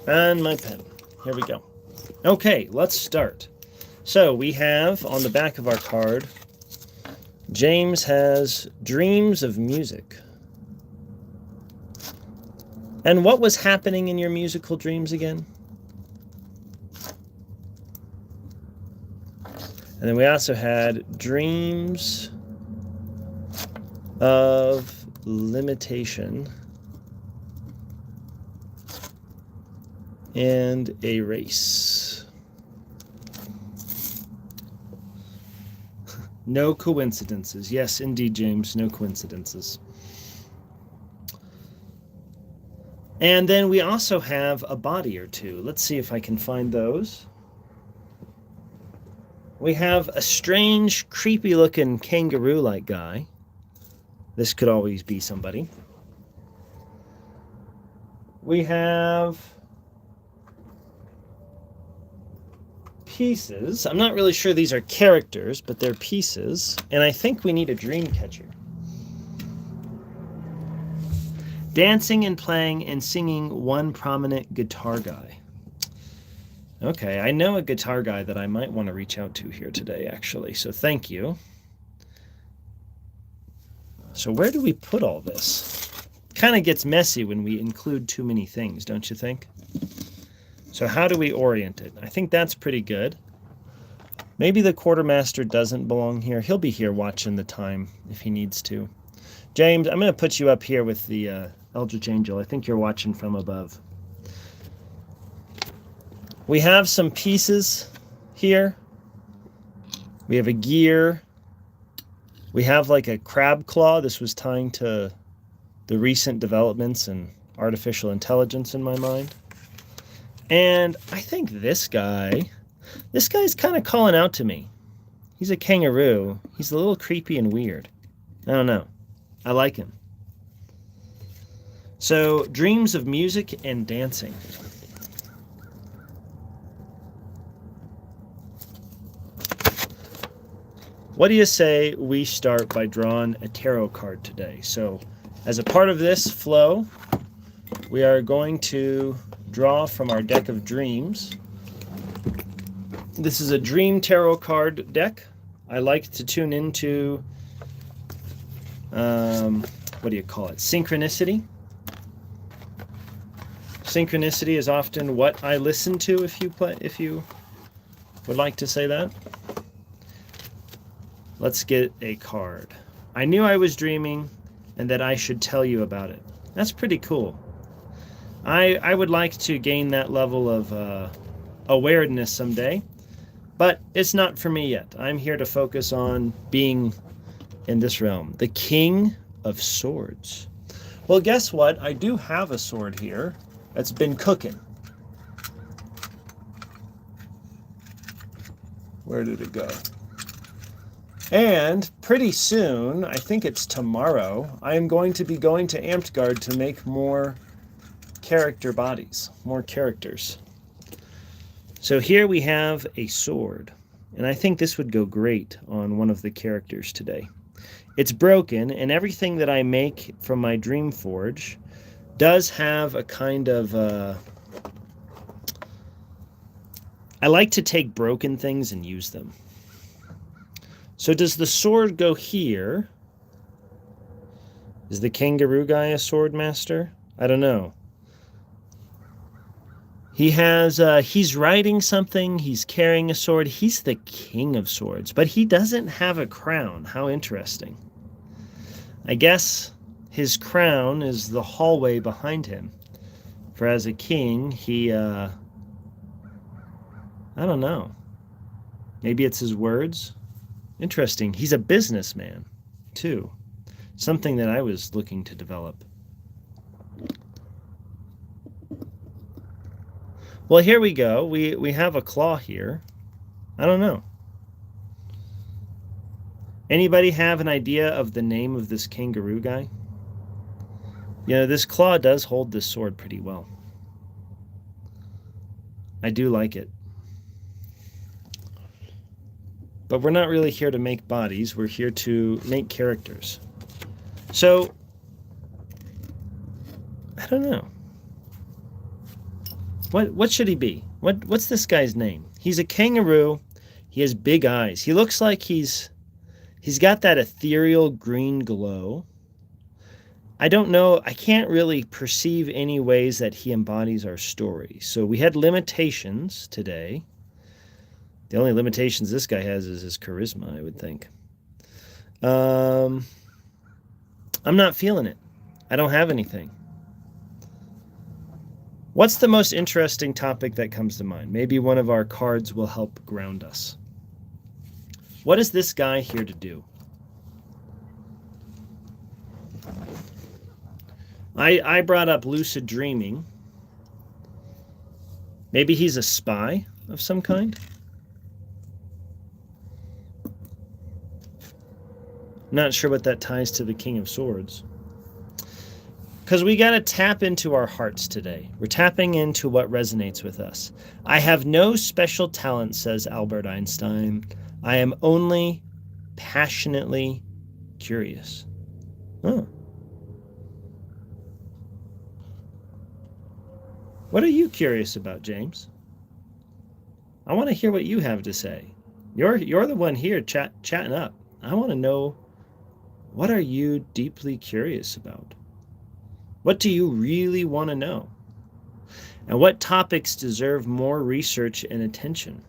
And my pen. Here we go. Okay, let's start. So we have on the back of our card, James has dreams of music. And what was happening in your musical dreams again? And then we also had dreams of limitation and a race. No coincidences. Yes, indeed, James, no coincidences. And then we also have a body or two. Let's see if I can find those. We have a strange, creepy-looking kangaroo-like guy. This could always be somebody. We have pieces. I'm not really sure these are characters, but they're pieces. And I think we need a dream catcher. Dancing and playing and singing one prominent guitar guy. Okay, I know a guitar guy that I might want to reach out to here today, actually, so thank you. So where do we put all this? Kind of gets messy when we include too many things, don't you think? So how do we orient it? I think that's pretty good. Maybe the quartermaster doesn't belong here. He'll be here watching the time if he needs to. James, I'm going to put you up here with the Eldritch Angel. I think you're watching from above. We have some pieces here. We have a gear. We have like a crab claw. This was tying to the recent developments in artificial intelligence in my mind. And I think this guy's kind of calling out to me. He's a kangaroo. He's a little creepy and weird. I don't know. I like him. So, dreams of music and dancing. What do you say we start by drawing a tarot card today? So, as a part of this flow, we are going to draw from our deck of dreams. This is a dream tarot card deck. I like to tune into, what do you call it? Synchronicity. Synchronicity is often what I listen to, if you would like to say that. Let's get a card. I knew I was dreaming and that I should tell you about it. That's pretty cool. I would like to gain that level of awareness someday, but it's not for me yet. I'm here to focus on being in this realm. The King of Swords. Well, guess what? I do have a sword here that's been cooking. Where did it go? And pretty soon, I think it's tomorrow, I am going to be going to Amtgard to make more character bodies, more characters. So here we have a sword, and I think this would go great on one of the characters today. It's broken, and everything that I make from my Dream Forge does have a kind of I like to take broken things and use them. So does the sword go here? Is the kangaroo guy a sword master? I don't know. He's riding something, he's carrying a sword. He's the king of swords, but he doesn't have a crown. How interesting. I guess his crown is the hallway behind him. For as a king, I don't know. Maybe it's his words. Interesting. He's a businessman, too. Something that I was looking to develop. Well, here we go. We have a claw here. I don't know. Anybody have an idea of the name of this kangaroo guy? You know, this claw does hold this sword pretty well. I do like it. But we're not really here to make bodies. We're here to make characters. So, I don't know. What should he be? What's this guy's name? He's a kangaroo. He has big eyes. He looks like he's got that ethereal green glow. I don't know. I can't really perceive any ways that he embodies our story. So we had limitations today. The only limitations this guy has is his charisma, I would think. I'm not feeling it. I don't have anything. What's the most interesting topic that comes to mind? Maybe one of our cards will help ground us. What is this guy here to do? I brought up lucid dreaming. Maybe he's a spy of some kind? Not sure what that ties to the King of Swords. Because we got to tap into our hearts today. We're tapping into what resonates with us. I have no special talent, says Albert Einstein. I am only passionately curious. Oh. What are you curious about, James? I want to hear what you have to say. You're the one here chatting up. I want to know, what are you deeply curious about? What do you really want to know? And what topics deserve more research and attention?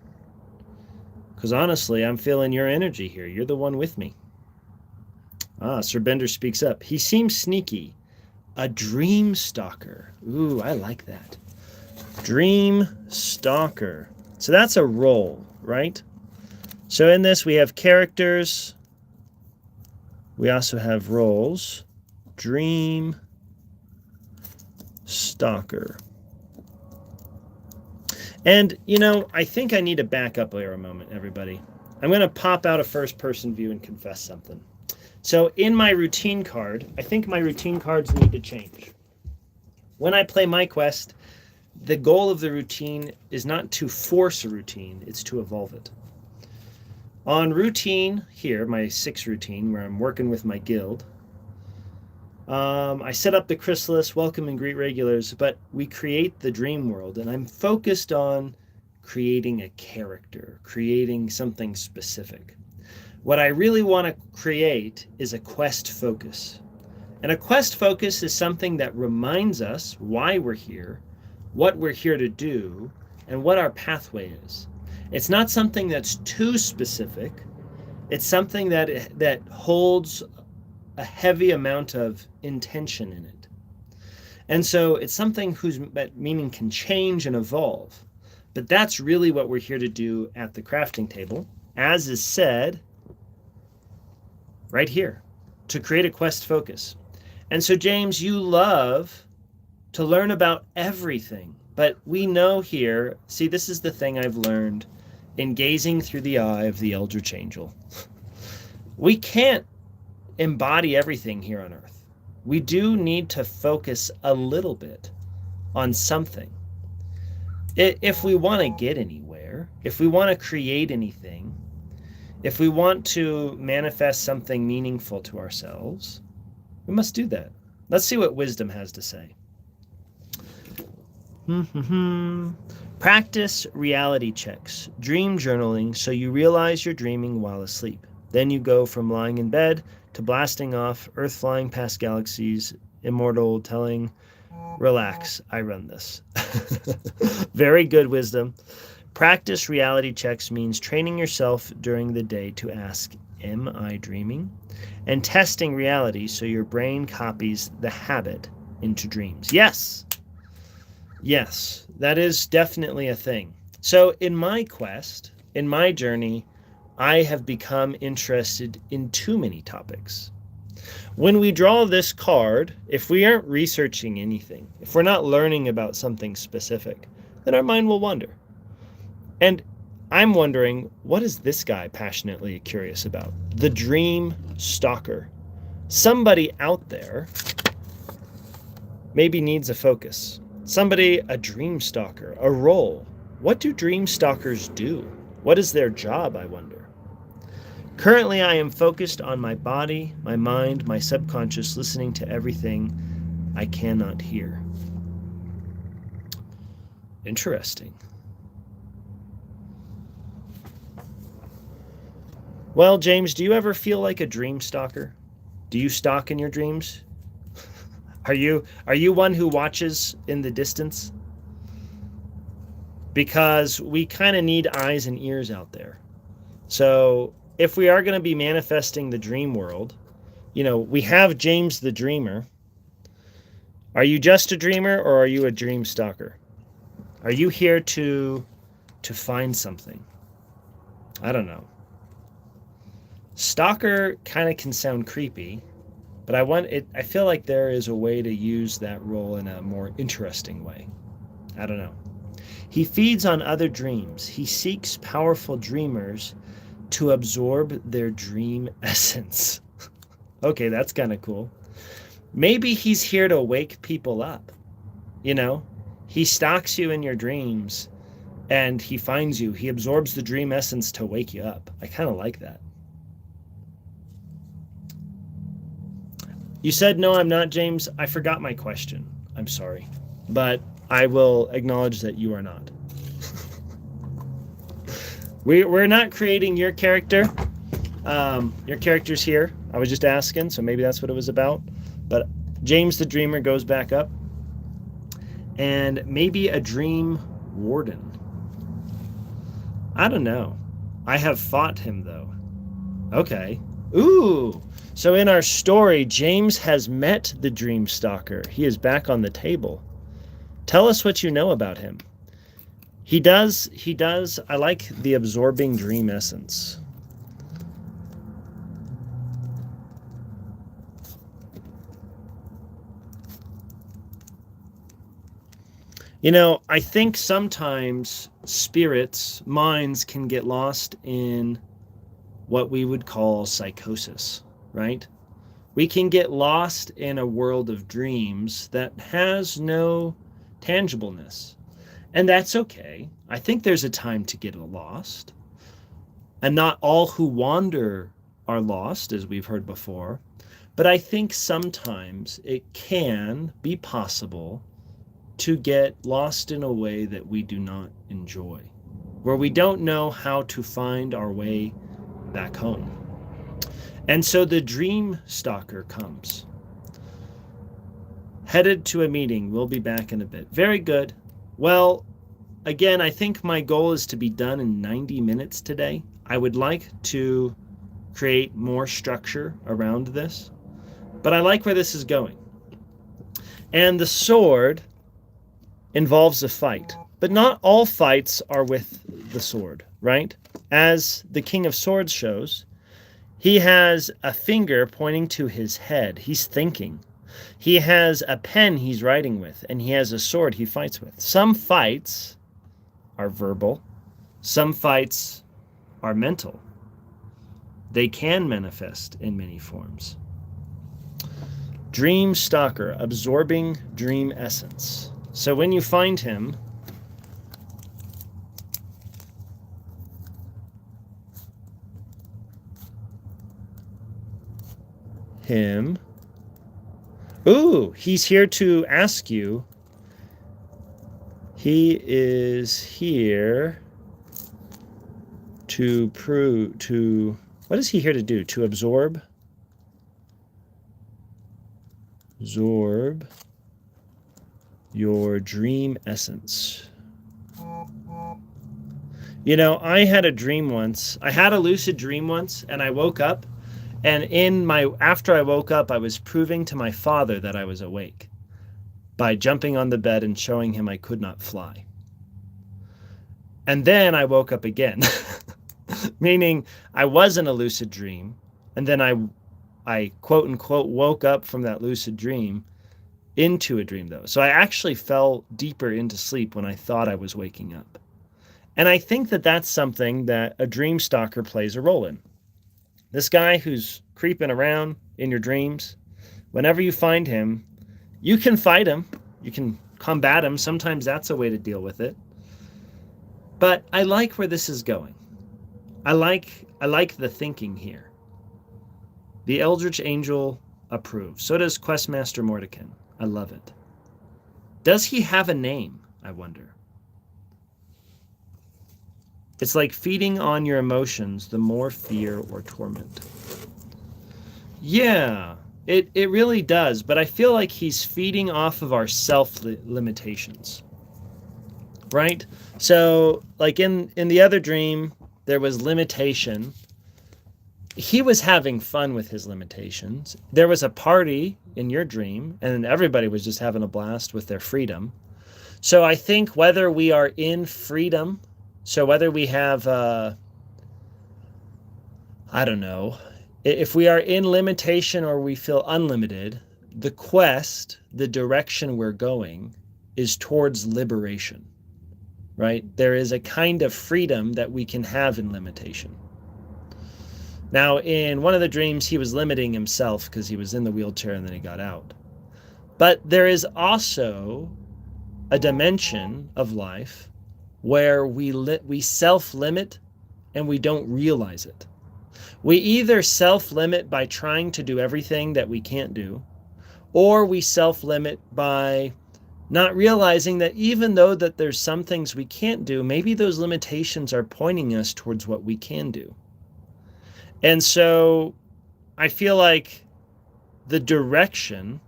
Because honestly, I'm feeling your energy here. You're the one with me. Sir Bender speaks up. He seems sneaky. A dream stalker. Ooh, I like that. Dream stalker. So that's a role, right? So in this, we have characters. We also have roles. Dream stalker. And, you know, I think I need to back up here a moment, everybody. I'm going to pop out a first-person view and confess something. So in my routine card, I think my routine cards need to change. When I play my quest, the goal of the routine is not to force a routine, it's to evolve it. On routine here, my 6 routine, where I'm working with my guild, I set up the chrysalis, welcome and greet regulars, but we create the dream world, and I'm focused on creating a character, creating something specific. What I really want to create is a quest focus. And a quest focus is something that reminds us why we're here, what we're here to do, and what our pathway is. It's not something that's too specific. It's something that holds a heavy amount of intention in it. And so it's something whose meaning can change and evolve. But that's really what we're here to do at the crafting table, as is said right here, to create a quest focus. And so, James, you love to learn about everything. But we know here, see, this is the thing I've learned in gazing through the eye of the Eldritch Angel. We can't embody everything here on Earth. We do need to focus a little bit on something. If we want to get anywhere, if we want to create anything, if we want to manifest something meaningful to ourselves, we must do that. Let's see what wisdom has to say. Practice reality checks, dream journaling so you realize you're dreaming while asleep. Then you go from lying in bed to blasting off, Earth flying past galaxies, immortal, telling Relax, I run this. Very good wisdom. Practice reality checks means training yourself during the day to ask, am I dreaming? And testing reality so your brain copies the habit into dreams. Yes, yes, that is definitely a thing. So, in my quest, in my journey, I have become interested in too many topics. When we draw this card, if we aren't researching anything, if we're not learning about something specific, then our mind will wander. And I'm wondering, what is this guy passionately curious about? The dream stalker. Somebody out there maybe needs a focus. Somebody, a dream stalker, a role. What do dream stalkers do? What is their job, I wonder? Currently, I am focused on my body, my mind, my subconscious, listening to everything I cannot hear. Interesting. Well, James, do you ever feel like a dream stalker? Do you stalk in your dreams? Are you one who watches in the distance? Because we kind of need eyes and ears out there. So, if we are going to be manifesting the dream world, we have James the Dreamer. Are you just a dreamer or are you a dream stalker? Are you here to find something? I don't know. Stalker kind of can sound creepy, but I feel like there is a way to use that role in a more interesting way. I don't know. He feeds on other dreams. He seeks powerful dreamers to absorb their dream essence. Okay, that's kind of cool. Maybe he's here to wake people up. He stalks you in your dreams and he finds you. He absorbs the dream essence to wake you up. I kind of like that. You said, no, I'm not, James. I forgot my question. I'm sorry. But I will acknowledge that you are not. We're not creating your character. Your character's here. I was just asking, so maybe that's what it was about. But James the Dreamer goes back up. And maybe a dream warden. I don't know. I have fought him, though. Okay. Ooh. So in our story, James has met the dream stalker. He is back on the table. Tell us what you know about him. He does. I like the absorbing dream essence. I think sometimes spirits, minds can get lost in what we would call psychosis, right? We can get lost in a world of dreams that has no tangibleness. And that's okay. I think there's a time to get lost. And not all who wander are lost, as we've heard before. But I think sometimes it can be possible to get lost in a way that we do not enjoy, where we don't know how to find our way back home. And so the dream stalker comes. Headed to a meeting. We'll be back in a bit. Very good. Well, again, I think my goal is to be done in 90 minutes today. I would like to create more structure around this, but I like where this is going. And the sword involves a fight, but not all fights are with the sword, right? As the King of Swords shows, he has a finger pointing to his head. He's thinking. He has a pen he's writing with, and he has a sword he fights with. Some fights are verbal. Some fights are mental. They can manifest in many forms. Dream stalker, absorbing dream essence. So when you find him, ooh, he's here to ask you. He is here what is he here to do? To absorb your dream essence. You know, I had a dream once. I had a lucid dream once, and I woke up, and after I woke up, I was proving to my father that I was awake by jumping on the bed and showing him I could not fly. And then I woke up again, meaning I was in a lucid dream, and then I quote unquote woke up from that lucid dream into a dream, though. So I actually fell deeper into sleep when I thought I was waking up. And I think that that's something that a dream stalker plays a role in. This guy who's creeping around in your dreams, whenever you find him, you can fight him. You can combat him. Sometimes that's a way to deal with it. But I like where this is going. I like the thinking here. The Eldritch Angel approves. So does Questmaster Mordekin. I love it. Does he have a name, I wonder? It's like feeding on your emotions, the more fear or torment. Yeah, it really does. But I feel like he's feeding off of our self-limitations. Right? So, like in the other dream, there was limitation. He was having fun with his limitations. There was a party in your dream, and everybody was just having a blast with their freedom. So I think whether we are in freedom, so whether we have, I don't know, if we are in limitation or we feel unlimited, the quest, the direction we're going, is towards liberation, right? There is a kind of freedom that we can have in limitation. Now, in one of the dreams, he was limiting himself because he was in the wheelchair and then he got out. But there is also a dimension of life where we self-limit and we don't realize it. We either self-limit by trying to do everything that we can't do, or we self-limit by not realizing that even though that there's some things we can't do, maybe those limitations are pointing us towards what we can do. And so I feel like the direction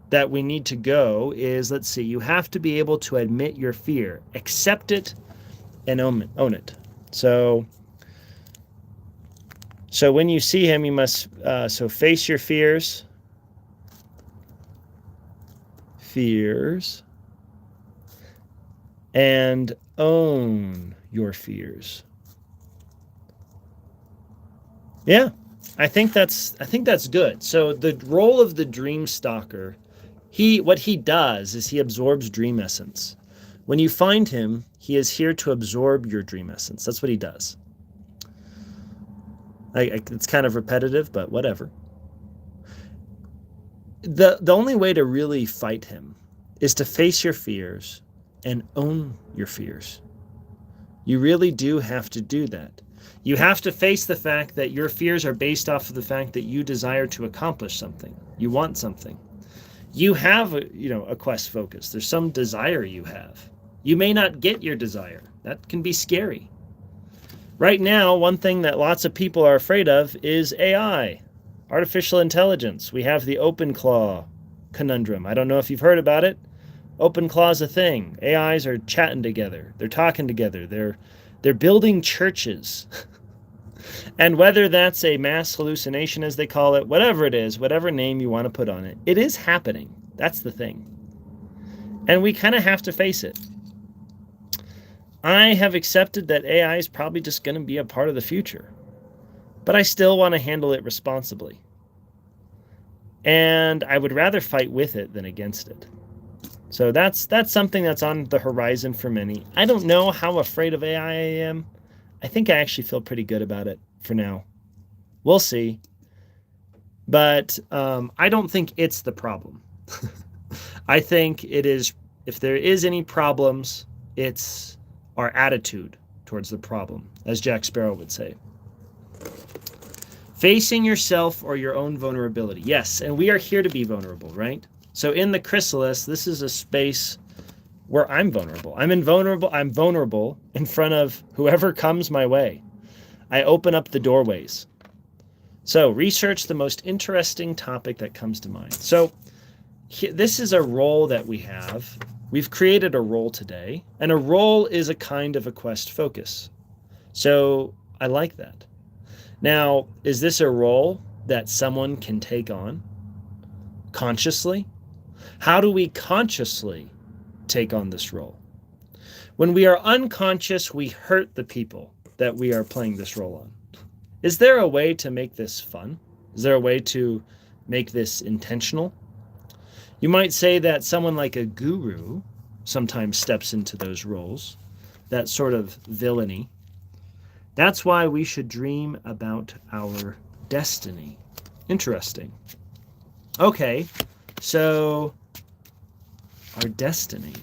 that we need to go is, let's see, you have to be able to admit your fear, accept it, and own it. So when you see him, you must face your fears, and own your fears. Yeah, I think that's good. So the role of the dream stalker, what he does is he absorbs dream essence. When you find him, he is here to absorb your dream essence. That's what he does. It's kind of repetitive, but whatever. The only way to really fight him is to face your fears and own your fears. You really do have to do that. You have to face the fact that your fears are based off of the fact that you desire to accomplish something. You want something. You have a quest focus. There's some desire you have. You may not get your desire. That can be scary. Right now, one thing that lots of people are afraid of is AI, artificial intelligence. We have the OpenClaw conundrum. I don't know if you've heard about it. OpenClaw is a thing. AIs are chatting together. They're talking together. They're building churches. And whether that's a mass hallucination, as they call it, whatever it is, whatever name you want to put on it, it is happening. That's the thing. And we kind of have to face it. I have accepted that AI is probably just going to be a part of the future. But I still want to handle it responsibly. And I would rather fight with it than against it. So that's something that's on the horizon for many. I don't know how afraid of AI I am. I think I actually feel pretty good about it for now. We'll see. But I don't think it's the problem. I think it is, if there is any problems, it's our attitude towards the problem, as Jack Sparrow would say. Facing yourself or your own vulnerability. Yes, and we are here to be vulnerable, right? So in the chrysalis, this is a space where I'm vulnerable. I'm vulnerable in front of whoever comes my way. I open up the doorways. So research the most interesting topic that comes to mind. So this is a role that we have. We've created a role today, and a role is a kind of a quest focus. So I like that. Now, is this a role that someone can take on consciously? How do we consciously take on this role? When we are unconscious, we hurt the people that we are playing this role on. Is there a way to make this fun? Is there a way to make this intentional? You might say that someone like a guru sometimes steps into those roles, that sort of villainy. That's why we should dream about our destiny. Interesting. Okay, so our destiny.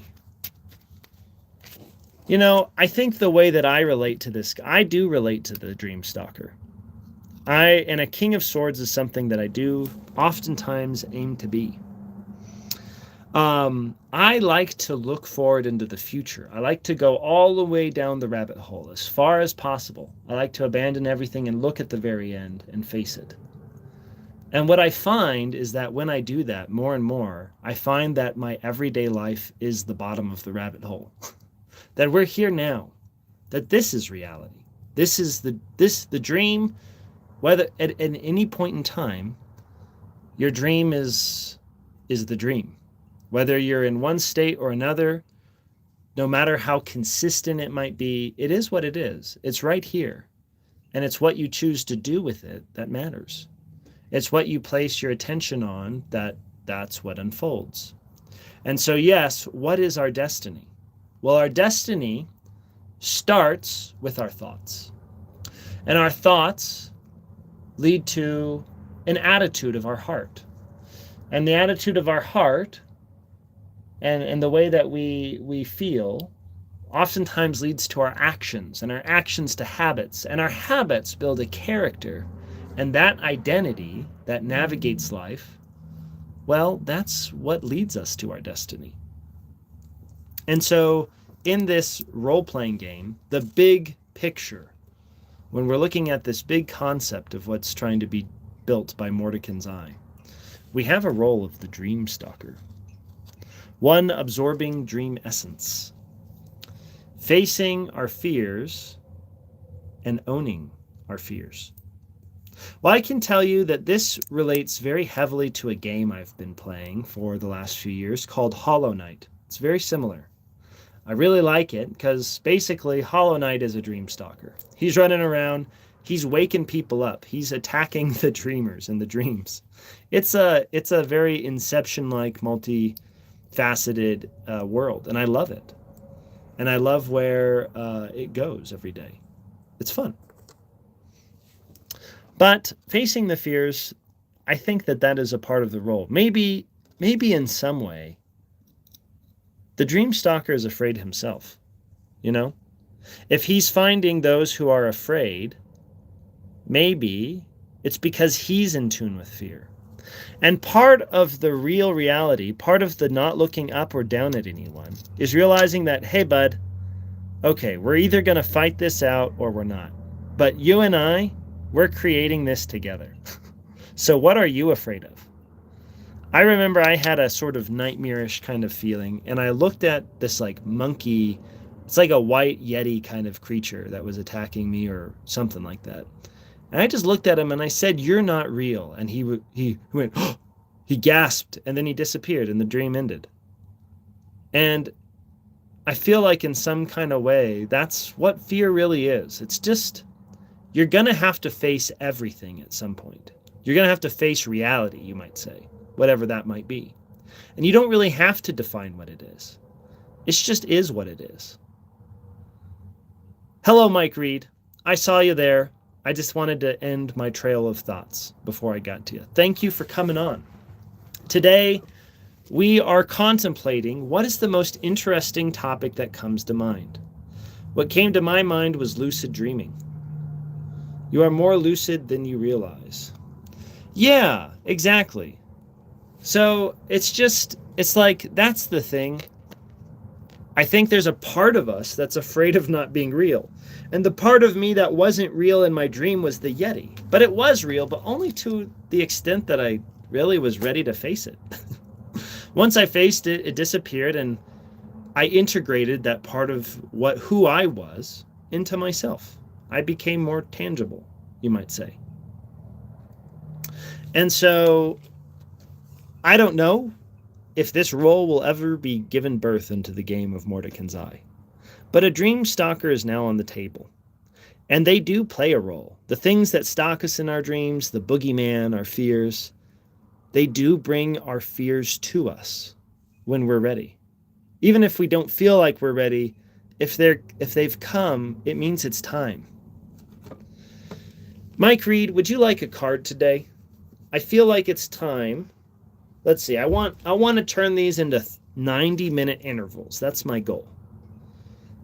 You know, I think the way that I relate to this, I do relate to the Dream Stalker. And a King of Swords is something that I do oftentimes aim to be. I like to look forward into the future. I like to go all the way down the rabbit hole as far as possible. I like to abandon everything and look at the very end and face it. And what I find is that when I do that more and more, I find that my everyday life is the bottom of the rabbit hole. That we're here now, that this is reality. This is the dream. Whether at any point in time, your dream is the dream. Whether you're in one state or another, no matter how consistent it might be, it is what it is. It's right here. And it's what you choose to do with it that matters. It's what you place your attention on that's what unfolds. And so, yes, what is our destiny? Well, our destiny starts with our thoughts. And our thoughts lead to an attitude of our heart. And the attitude of our heart and the way that we feel oftentimes leads to our actions, and our actions to habits. And our habits build a character. And that identity that navigates life, well, that's what leads us to our destiny. And so in this role-playing game, the big picture, when we're looking at this big concept of what's trying to be built by Mordecai's eye, we have a role of the Dream Stalker, one absorbing dream essence, facing our fears and owning our fears. Well, I can tell you that this relates very heavily to a game I've been playing for the last few years called Hollow Knight. It's very similar. I really like it because basically Hollow Knight is a dream stalker. He's running around, he's waking people up, he's attacking the dreamers and the dreams. It's a very Inception-like, multi-faceted world, and I love it. And I love where it goes every day. It's fun. But facing the fears, I think that is a part of the role. Maybe in some way, the dream stalker is afraid himself, you know? If he's finding those who are afraid, maybe it's because he's in tune with fear. And part of the real reality, part of the not looking up or down at anyone, is realizing that, hey, bud, okay, we're either going to fight this out or we're not. But you and I, we're creating this together. So what are you afraid of? I remember I had a sort of nightmarish kind of feeling, and I looked at this like monkey, it's like a white yeti kind of creature that was attacking me or something like that. And I just looked at him and I said, "You're not real." And he went, oh! He gasped, and then he disappeared and the dream ended. And I feel like in some kind of way, that's what fear really is. It's just, you're going to have to face everything at some point. You're going to have to face reality, you might say, whatever that might be. And you don't really have to define what it is. It just is what it is. Hello, Mike Reed. I saw you there. I just wanted to end my trail of thoughts before I got to you. Thank you for coming on. Today, we are contemplating what is the most interesting topic that comes to mind. What came to my mind was lucid dreaming. You are more lucid than you realize. Yeah, exactly. So it's like, that's the thing. I think there's a part of us that's afraid of not being real. And the part of me that wasn't real in my dream was the Yeti. But it was real, but only to the extent that I really was ready to face it. Once I faced it, it disappeared, and I integrated that part of who I was into myself. I became more tangible, you might say. And so I don't know if this role will ever be given birth into the game of Mordekaiser's Eye. But a dream stalker is now on the table. And they do play a role. The things that stalk us in our dreams, the boogeyman, our fears, they do bring our fears to us when we're ready. Even if we don't feel like we're ready, if they've come, it means it's time. Mike Reed, would you like a card today? I feel like it's time. Let's see. I want to turn these into 90-minute intervals. That's my goal.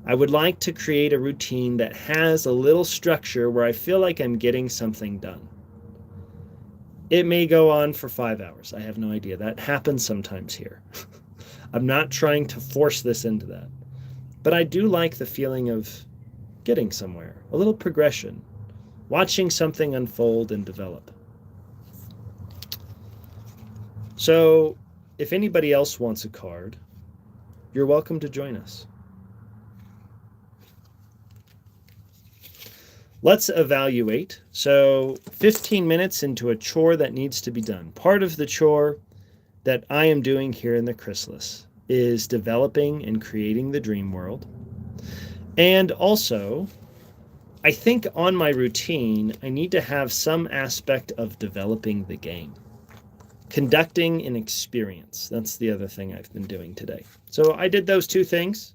I would like to create a routine that has a little structure where I feel like I'm getting something done. It may go on for 5 hours. I have no idea. That happens sometimes here. I'm not trying to force this into that. But I do like the feeling of getting somewhere, a little progression, watching something unfold and develop. So, if anybody else wants a card, you're welcome to join us. Let's evaluate. So 15 minutes into a chore that needs to be done. Part of the chore that I am doing here in the chrysalis is developing and creating the dream world. And also, I think on my routine, I need to have some aspect of developing the game. Conducting an experience. That's the other thing I've been doing today. So I did those two things.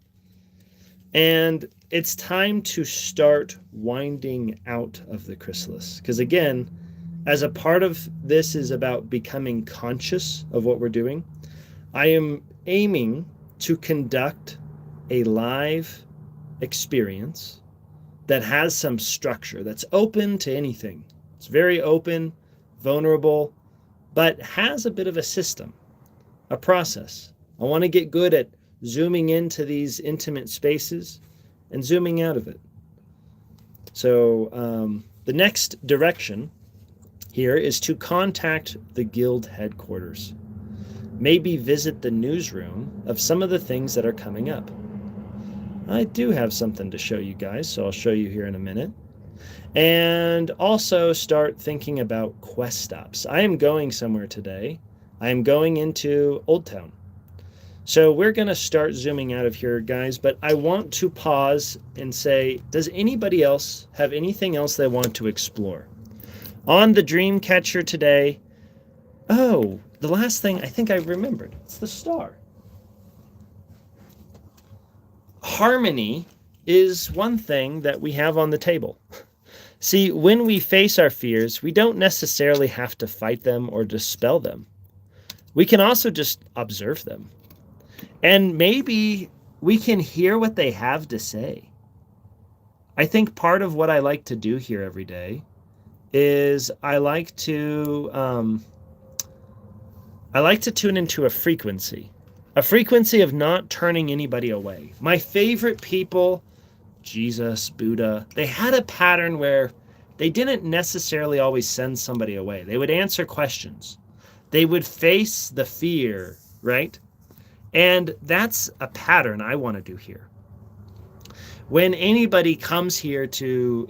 And it's time to start winding out of the chrysalis. Because again, as a part of this is about becoming conscious of what we're doing, I am aiming to conduct a live experience that has some structure, that's open to anything. It's very open, vulnerable, but has a bit of a system, a process. I want to get good at zooming into these intimate spaces and zooming out of it. So the next direction here is to contact the guild headquarters. Maybe visit the newsroom of some of the things that are coming up. I do have something to show you guys, so I'll show you here in a minute. And also start thinking about quest stops. I am going somewhere today. I am going into Old Town. So we're going to start zooming out of here, guys, but I want to pause and say, does anybody else have anything else they want to explore? On the dream catcher today, oh, the last thing I think I remembered, it's the star. Harmony is one thing that we have on the table. See, when we face our fears, we don't necessarily have to fight them or dispel them. We can also just observe them. And maybe we can hear what they have to say. I think part of what I like to do here every day is I like to tune into a frequency of not turning anybody away. My favorite people, Jesus, Buddha, they had a pattern where they didn't necessarily always send somebody away. They would answer questions. They would face the fear, right? And that's a pattern I want to do here. When anybody comes here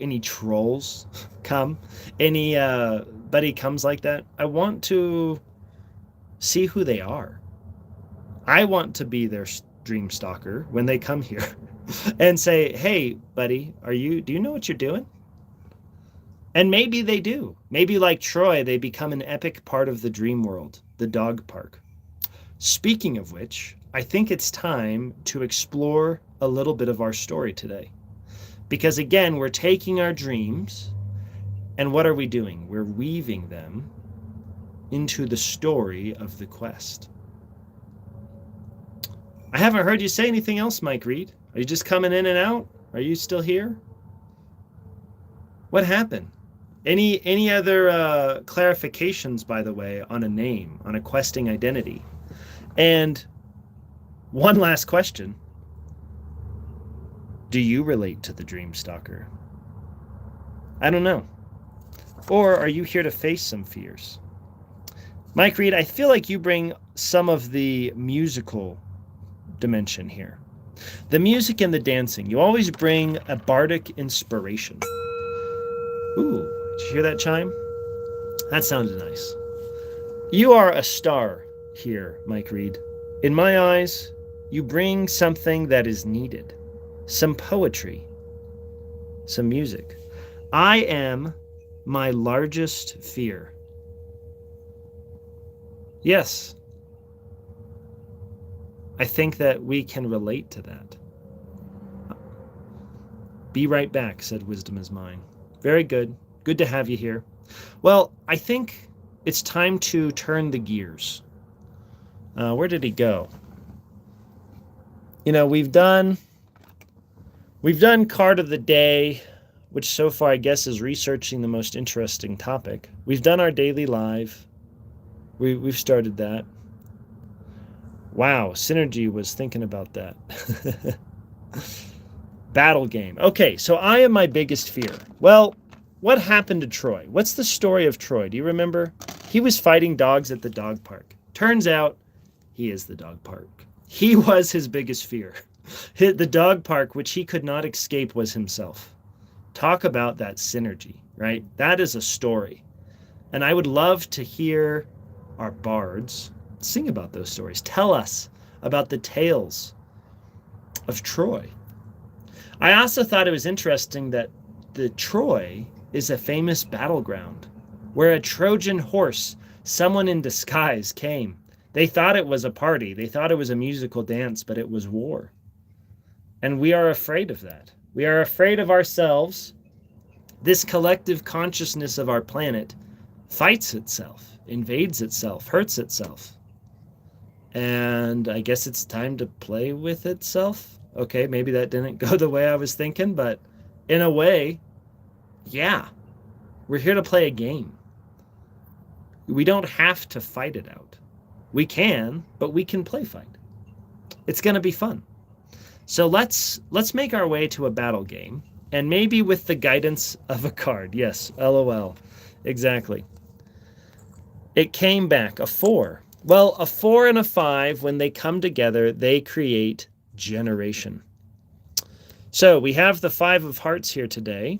any trolls come, anybody comes like that, I want to see who they are. I want to be their dream stalker when they come here and say, hey, buddy, do you know what you're doing? And maybe they do. Maybe like Troy, they become an epic part of the dream world, the dog park. Speaking of which, I think it's time to explore a little bit of our story today. Because again, we're taking our dreams, and what are we doing? We're weaving them into the story of the quest. I haven't heard you say anything else, Mike Reed. Are you just coming in and out? Are you still here? What happened? Any other clarifications, by the way, on a name, on a questing identity? And one last question. Do you relate to the dream stalker? I don't know. Or are you here to face some fears? Mike Reed, I feel like you bring some of the musical dimension here. The music and the dancing. You always bring a bardic inspiration. Ooh, did you hear that chime? That sounded nice. You are a star here, Mike Reed. In my eyes, you bring something that is needed. Some poetry, some music. I am my largest fear. Yes, I think that we can relate to that. Be right back, said Wisdom is mine. Very good. Good to have you here. Well, I think it's time to turn the gears. Where did he go? You know, we've done card of the day, which so far I guess is researching the most interesting topic. We've done our daily live. We've started that. Wow, Synergy was thinking about that. Battle game. Okay, so I am my biggest fear. Well, what happened to Troy? What's the story of Troy? Do you remember? He was fighting dogs at the dog park. Turns out he is the dog park. He was his biggest fear. The dog park, which he could not escape, was himself. Talk about that synergy, right? That is a story. And I would love to hear our bards sing about those stories. Tell us about the tales of Troy. I also thought it was interesting that the Troy is a famous battleground where a Trojan horse, someone in disguise, came. They thought it was a party. They thought it was a musical dance, but it was war. And we are afraid of that. We are afraid of ourselves. This collective consciousness of our planet fights itself, invades itself, hurts itself. And I guess it's time to play with itself. Okay, maybe that didn't go the way I was thinking, but in a way, yeah, we're here to play a game. We don't have to fight it out. We can, but we can play fight. It's going to be fun. So let's make our way to a battle game, and maybe with the guidance of a card. Yes, LOL. Exactly. It came back, a 4. Well, a 4 and a 5, when they come together, they create generation. So we have the 5 of hearts here today.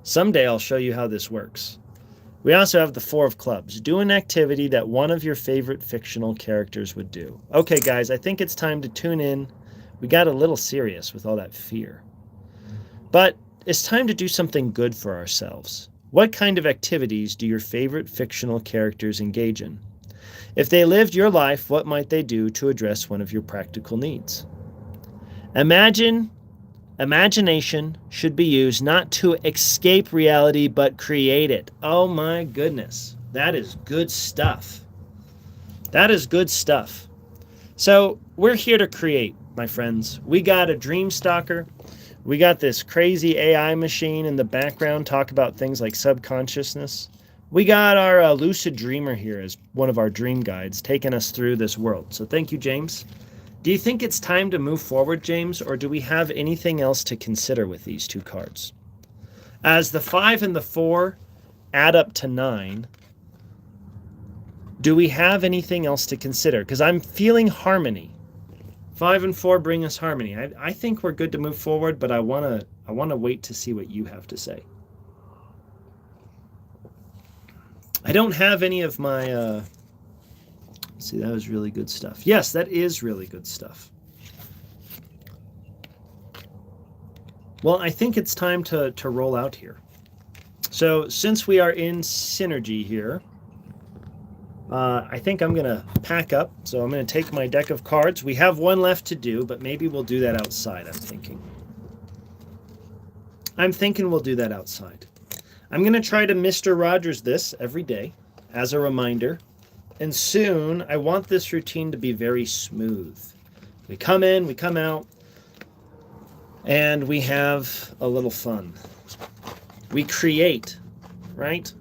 Someday I'll show you how this works. We also have the 4 of clubs. Do an activity that one of your favorite fictional characters would do. Okay, guys, I think it's time to tune in. We got a little serious with all that fear. But it's time to do something good for ourselves. What kind of activities do your favorite fictional characters engage in? If they lived your life, what might they do to address one of your practical needs? Imagination should be used not to escape reality, but create it. Oh my goodness. That is good stuff. That is good stuff. So we're here to create, my friends. We got a dream stalker. We got this crazy AI machine in the background talk about things like subconsciousness. We got our lucid dreamer here as one of our dream guides taking us through this world. So thank you, James. Do you think it's time to move forward, James, or do we have anything else to consider with these 2 cards? As the 5 and the 4 add up to 9, do we have anything else to consider? Because I'm feeling harmony. 5 and 4 bring us harmony. I think we're good to move forward, but I want to wait to see what you have to say. I don't have any of my... see, that was really good stuff. Yes, that is really good stuff. Well, I think it's time to roll out here. So since we are in synergy here, I think I'm going to pack up. So I'm going to take my deck of cards. We have 1 left to do, but maybe we'll do that outside, I'm thinking. We'll do that outside. I'm going to try to Mr. Rogers this every day as a reminder. And soon, I want this routine to be very smooth. We come in, we come out, and we have a little fun. We create, right?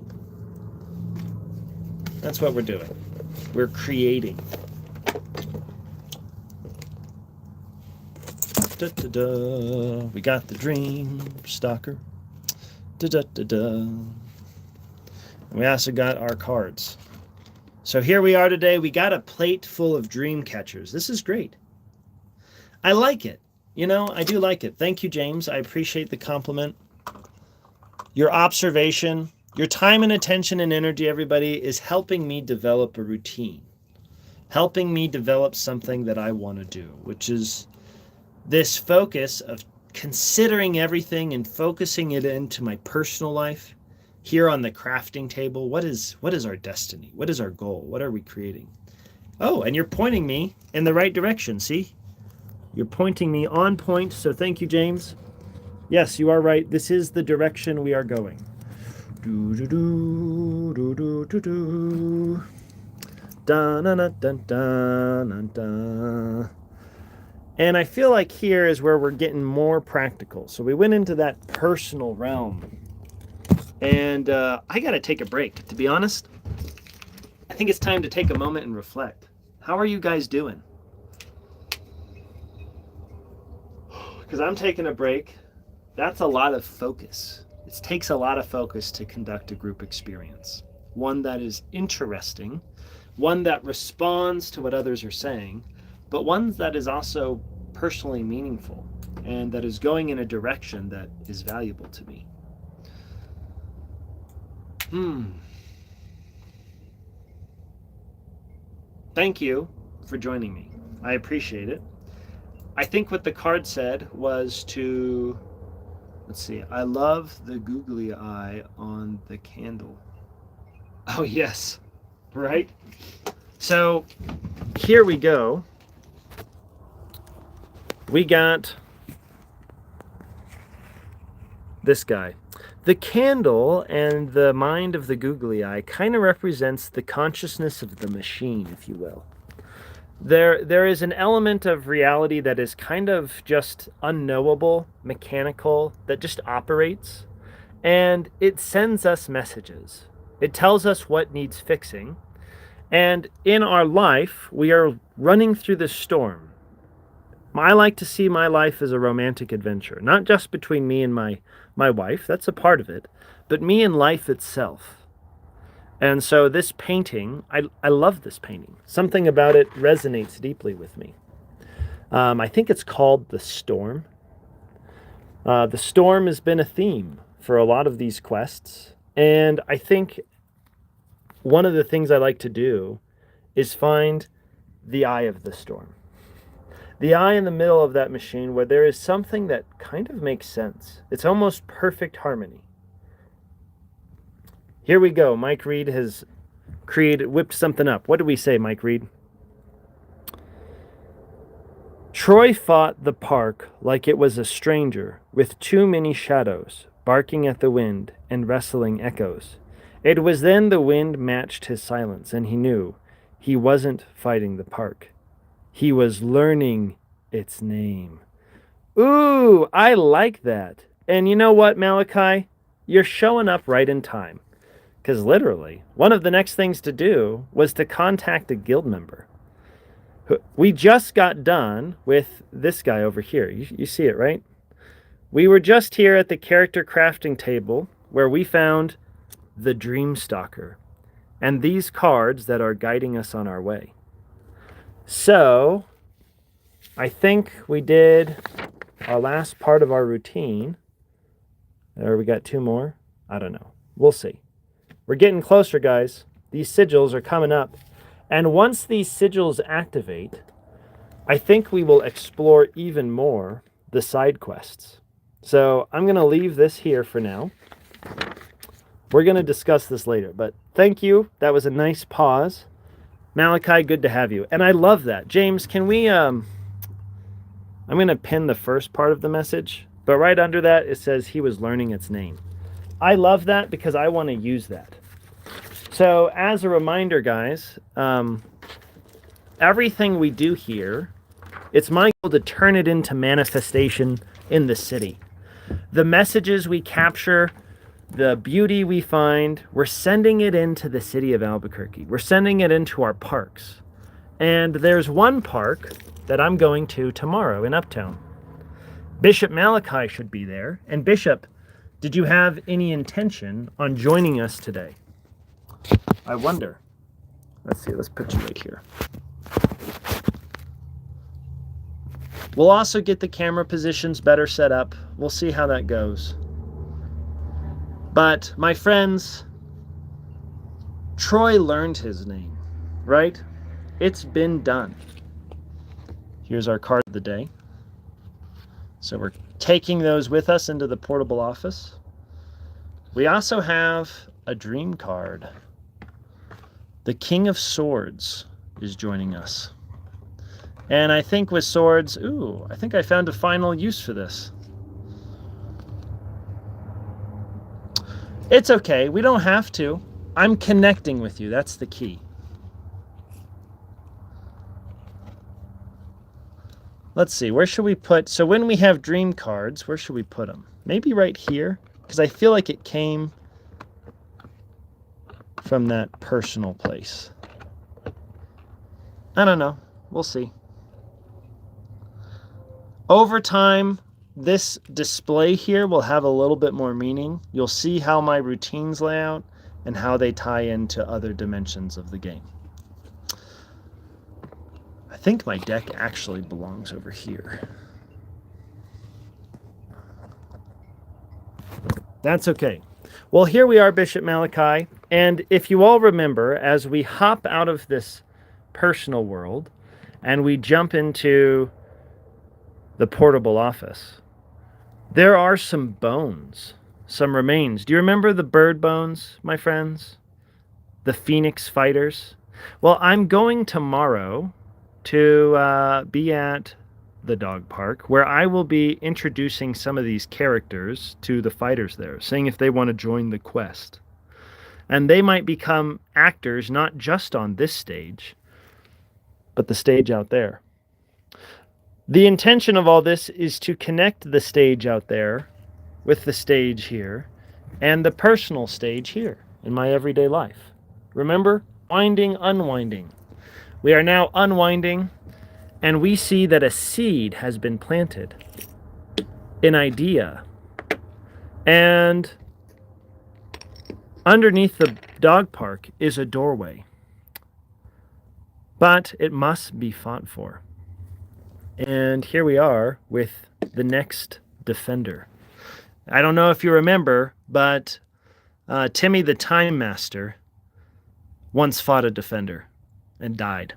That's what we're doing. We're creating. Da-da-da. We got the dream stalker. Da-da-da-da. And we also got our cards. So here we are today. We got a plate full of dream catchers. This is great. I like it. You know, I do like it. Thank you, James. I appreciate the compliment. Your observation, your time and attention and energy, everybody, is helping me develop a routine, helping me develop something that I want to do, which is this focus of considering everything and focusing it into my personal life here on the crafting table. What is our destiny? What is our goal? What are we creating? Oh, and you're pointing me in the right direction. See? You're pointing me on point. So thank you, James. Yes, you are right. This is the direction we are going. Do do do do do do do. Dun dun dun dun dun. And I feel like here is where we're getting more practical. So we went into that personal realm. And I got to take a break. To be honest, I think it's time to take a moment and reflect. How are you guys doing? Because I'm taking a break. That's a lot of focus. It takes a lot of focus to conduct a group experience. One that is interesting, one that responds to what others are saying, but one that is also personally meaningful and that is going in a direction that is valuable to me. Thank you for joining me. I appreciate it. I think what the card said was to, let's see, I love the googly eye on the candle. Oh, yes, right? So here we go. We got this guy. The candle and the mind of the googly eye kind of represents the consciousness of the machine, if you will. There is an element of reality that is kind of just unknowable, mechanical, that just operates, and it sends us messages. It tells us what needs fixing, and in our life, we are running through the storm. I like to see my life as a romantic adventure, not just between me and my wife, that's a part of it, but me and life itself. And so this painting, I love this painting. Something about it resonates deeply with me. I think it's called The Storm. The storm has been a theme for a lot of these quests, and I think one of the things I like to do is find the eye of the storm. The eye in the middle of that machine where there is something that kind of makes sense. It's almost perfect harmony. Here we go. Mike Reed has whipped something up. What did we say, Mike Reed? Troy fought the park like it was a stranger, with too many shadows, barking at the wind and wrestling echoes. It was then the wind matched his silence, and he knew he wasn't fighting the park. He was learning its name. Ooh, I like that. And you know what, Malachi? You're showing up right in time. Because literally, one of the next things to do was to contact a guild member. We just got done with this guy over here. You see it, right? We were just here at the character crafting table where we found the Dream Stalker and these cards that are guiding us on our way. So, I think we did our last part of our routine. Or we got two more? I don't know. We'll see. We're getting closer, guys. These sigils are coming up. And once these sigils activate, I think we will explore even more the side quests. So I'm going to leave this here for now. We're going to discuss this later. But thank you. That was a nice pause. Malachi, good to have you. And I love that. James, can we... I'm going to pin the first part of the message. But right under that, it says he was learning its name. I love that because I want to use that. So as a reminder, guys, everything we do here, it's my goal to turn it into manifestation in the city. The messages we capture, the beauty we find, we're sending it into the city of Albuquerque. We're sending it into our parks. And there's one park that I'm going to tomorrow in Uptown. Bishop Malachi should be there. And Bishop, did you have any intention on joining us today? I wonder. Let's see, let's put you right here. We'll also get the camera positions better set up. We'll see how that goes. But my friends, Troy learned his name, right? It's been done. Here's our card of the day. So we're taking those with us into the portable office. We also have a dream card. The King of Swords is joining us. And I think with swords, I think I found a final use for this. It's okay, we don't have to. I'm connecting with you, that's the key. Let's see, where should we put, so when we have dream cards, where should we put them? Maybe right here, because I feel like it came from that personal place. I don't know, we'll see. Over time, this display here will have a little bit more meaning. You'll see how my routines lay out and how they tie into other dimensions of the game. I think my deck actually belongs over here. That's okay. Well, here we are, Bishop Malachi, and if you all remember, as we hop out of this personal world and we jump into the portable office, there are some bones, some remains. Do you remember the bird bones, my friends? The phoenix fighters? Well, I'm going tomorrow to be at the dog park where I will be introducing some of these characters to the fighters there, seeing if they want to join the quest. And they might become actors not just on this stage, but the stage out there. The intention of all this is to connect the stage out there with the stage here and the personal stage here in my everyday life. Remember? Winding, unwinding. We are now unwinding, and we see that a seed has been planted, an idea. And underneath the dog park is a doorway. But it must be fought for. And here we are with the next defender. I don't know if you remember, but Timmy the Time Master once fought a defender and died.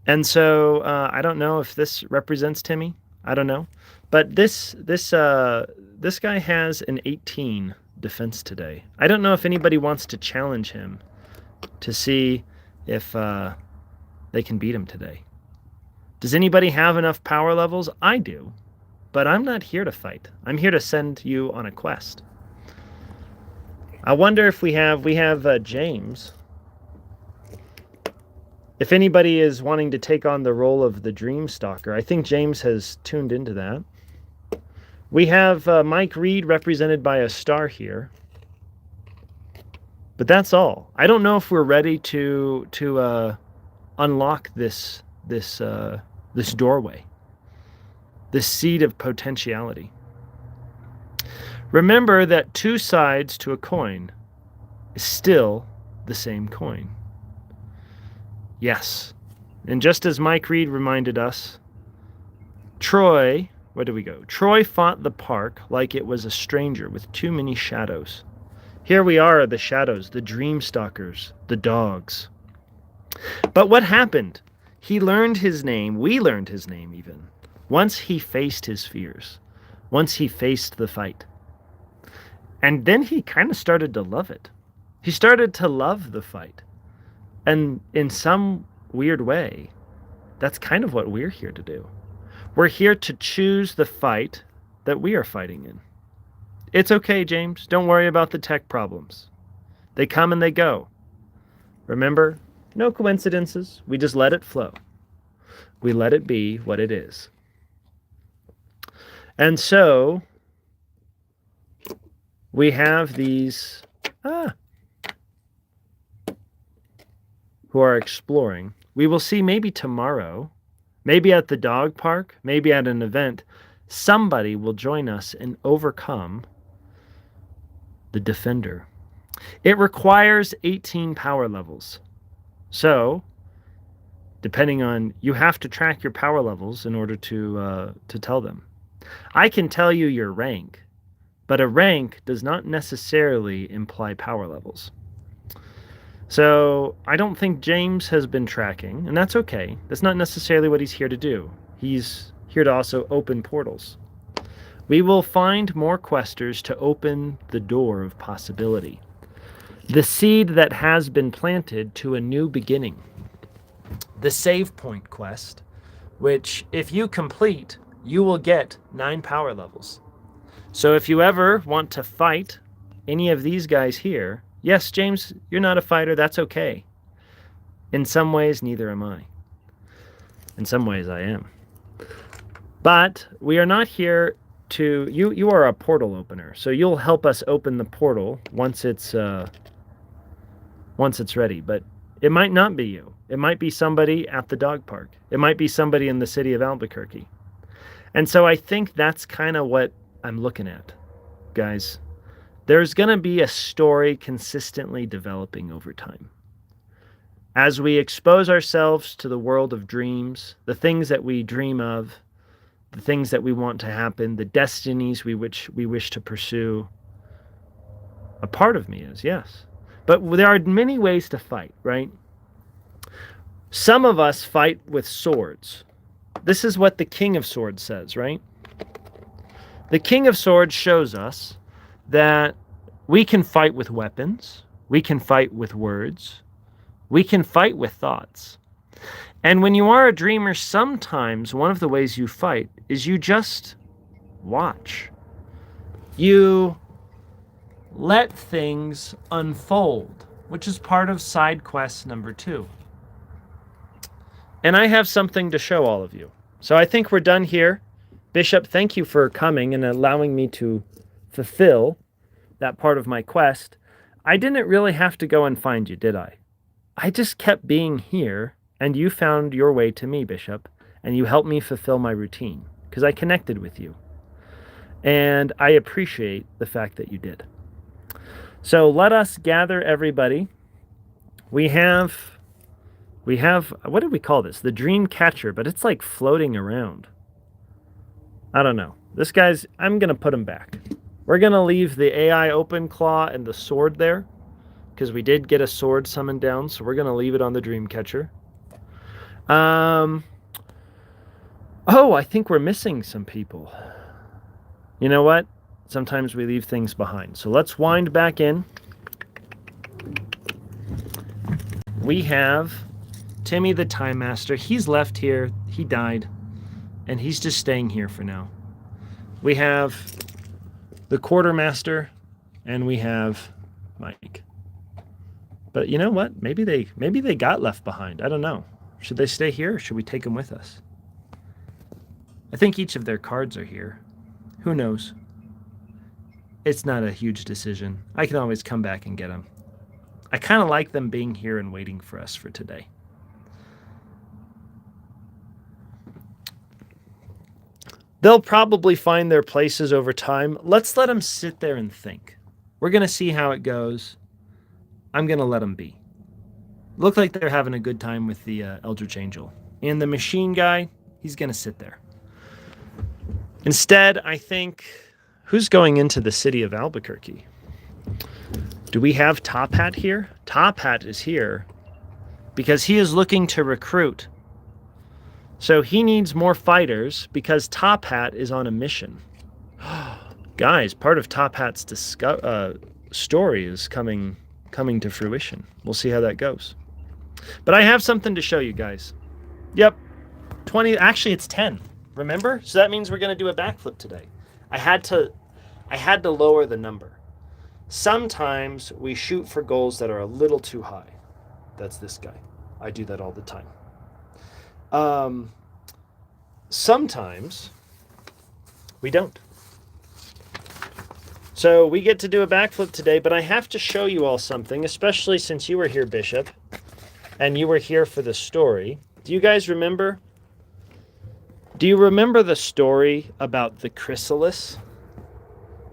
And so I don't know if this represents Timmy. I don't know. But this guy has an 18 defense today. I don't know if anybody wants to challenge him to see if they can beat him today. Does anybody have enough power levels? I do, but I'm not here to fight. I'm here to send you on a quest. I wonder if we have James. If anybody is wanting to take on the role of the Dream Stalker, I think James has tuned into that. We have Mike Reed represented by a star here. But that's all. I don't know if we're ready to unlock this doorway, this seed of potentiality. Remember that two sides to a coin is still the same coin. Yes. And just as Mike Reed reminded us, Troy, where do we go? Troy fought the park like it was a stranger with too many shadows. Here we are, the shadows, the dream stalkers, the dogs. But what happened? He learned his name, we learned his name even, once he faced his fears, once he faced the fight. And then he kind of started to love it. He started to love the fight. And in some weird way, that's kind of what we're here to do. We're here to choose the fight that we are fighting in. It's okay, James. Don't worry about the tech problems. They come and they go. Remember, no coincidences. We just let it flow. We let it be what it is. And so we have these who are exploring. We will see maybe tomorrow, maybe at the dog park, maybe at an event, somebody will join us and overcome the defender. It requires 18 power levels. So, depending on, you have to track your power levels in order to tell them. I can tell you your rank, but a rank does not necessarily imply power levels. So I don't think James has been tracking, and that's okay. That's not necessarily what he's here to do. He's here to also open portals. We will find more questers to open the door of possibility. The seed that has been planted to a new beginning. The save point quest, which if you complete, you will get 9 power levels. So if you ever want to fight any of these guys here, yes, James, you're not a fighter, that's okay. In some ways, neither am I. In some ways, I am. But we are not here to... You are a portal opener, so you'll help us open the portal once it's ready. But it might not be you. It might be somebody at the dog park. It might be somebody in the city of Albuquerque. And so I think that's kind of what I'm looking at, guys. There's going to be a story consistently developing over time. As we expose ourselves to the world of dreams, the things that we dream of, the things that we want to happen, the destinies we wish to pursue, a part of me is, yes. But there are many ways to fight, right? Some of us fight with swords. This is what the King of Swords says, right? The King of Swords shows us that we can fight with weapons, we can fight with words, we can fight with thoughts. And when you are a dreamer, sometimes one of the ways you fight is you just watch. You let things unfold, which is part of side quest number 2. And I have something to show all of you. So I think we're done here. Bishop, thank you for coming and allowing me to fulfill that part of my quest. I didn't really have to go and find you, did I? I just kept being here, and you found your way to me, Bishop, and you helped me fulfill my routine, because I connected with you. And I appreciate the fact that you did. So let us gather everybody. We have, what did we call this? The dream catcher, but it's like floating around. I don't know. This guy's, I'm going to put him back. We're going to leave the AI open claw and the sword there, because we did get a sword summoned down, so we're going to leave it on the dream catcher. Oh, I think we're missing some people. You know what? Sometimes we leave things behind. So let's wind back in. We have Timmy the Time Master. He's left here. He died. And he's just staying here for now. We have the Quartermaster. And we have Mike. But you know what? Maybe they got left behind. I don't know. Should they stay here or should we take them with us? I think each of their cards are here. Who knows? It's not a huge decision. I can always come back and get them. I kind of like them being here and waiting for us for today. They'll probably find their places over time. Let's let them sit there and think. We're going to see how it goes. I'm going to let them be. Look like they're having a good time with the Eldritch Angel. And the machine guy, he's going to sit there. Instead, I think, who's going into the city of Albuquerque? Do we have Top Hat here? Top Hat is here because he is looking to recruit. So he needs more fighters because Top Hat is on a mission. Guys, part of Top Hat's story is coming to fruition. We'll see how that goes. But I have something to show you guys. Yep, 20. Actually, it's 10. Remember? So that means we're going to do a backflip today. I had to lower the number. Sometimes we shoot for goals that are a little too high. That's this guy. I do that all the time. Sometimes we don't. So we get to do a backflip today, but I have to show you all something, especially since you were here, Bishop, and you were here for the story. Do you guys remember? Do you remember the story about the chrysalis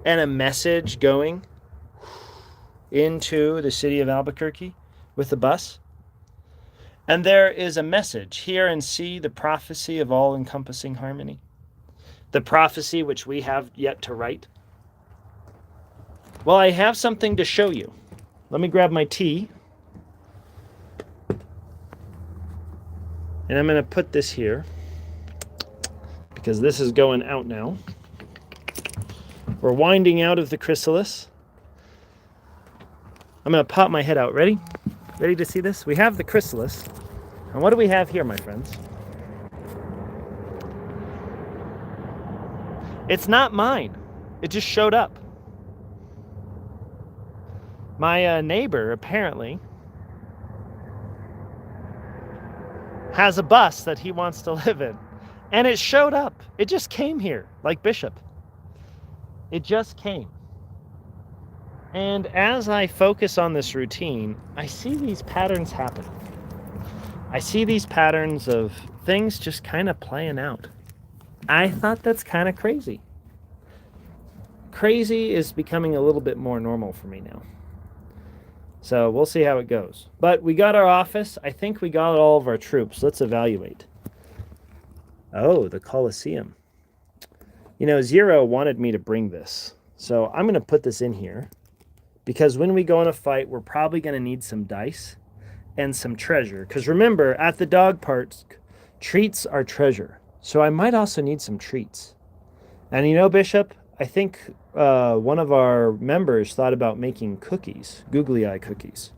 and a message going into the city of Albuquerque with the bus? And there is a message. Hear and see the prophecy of all-encompassing harmony. The prophecy which we have yet to write. Well, I have something to show you. Let me grab my tea. And I'm going to put this here, because this is going out now. We're winding out of the chrysalis. I'm going to pop my head out. Ready? Ready to see this? We have the chrysalis. And what do we have here, my friends? It's not mine. It just showed up. My neighbor, apparently, has a bus that he wants to live in. And it showed up. It just came here, like Bishop. It just came. And as I focus on this routine, I see these patterns happen. I see these patterns of things just kind of playing out. I thought that's kind of crazy. Crazy is becoming a little bit more normal for me now. So we'll see how it goes. But we got our office. I think we got all of our troops. Let's evaluate. Oh, the Colosseum. You know, Zero wanted me to bring this. So I'm going to put this in here. Because when we go in a fight, we're probably going to need some dice and some treasure. Because remember, at the dog park, treats are treasure. So I might also need some treats. And you know, Bishop, I think one of our members thought about making cookies, googly eye cookies.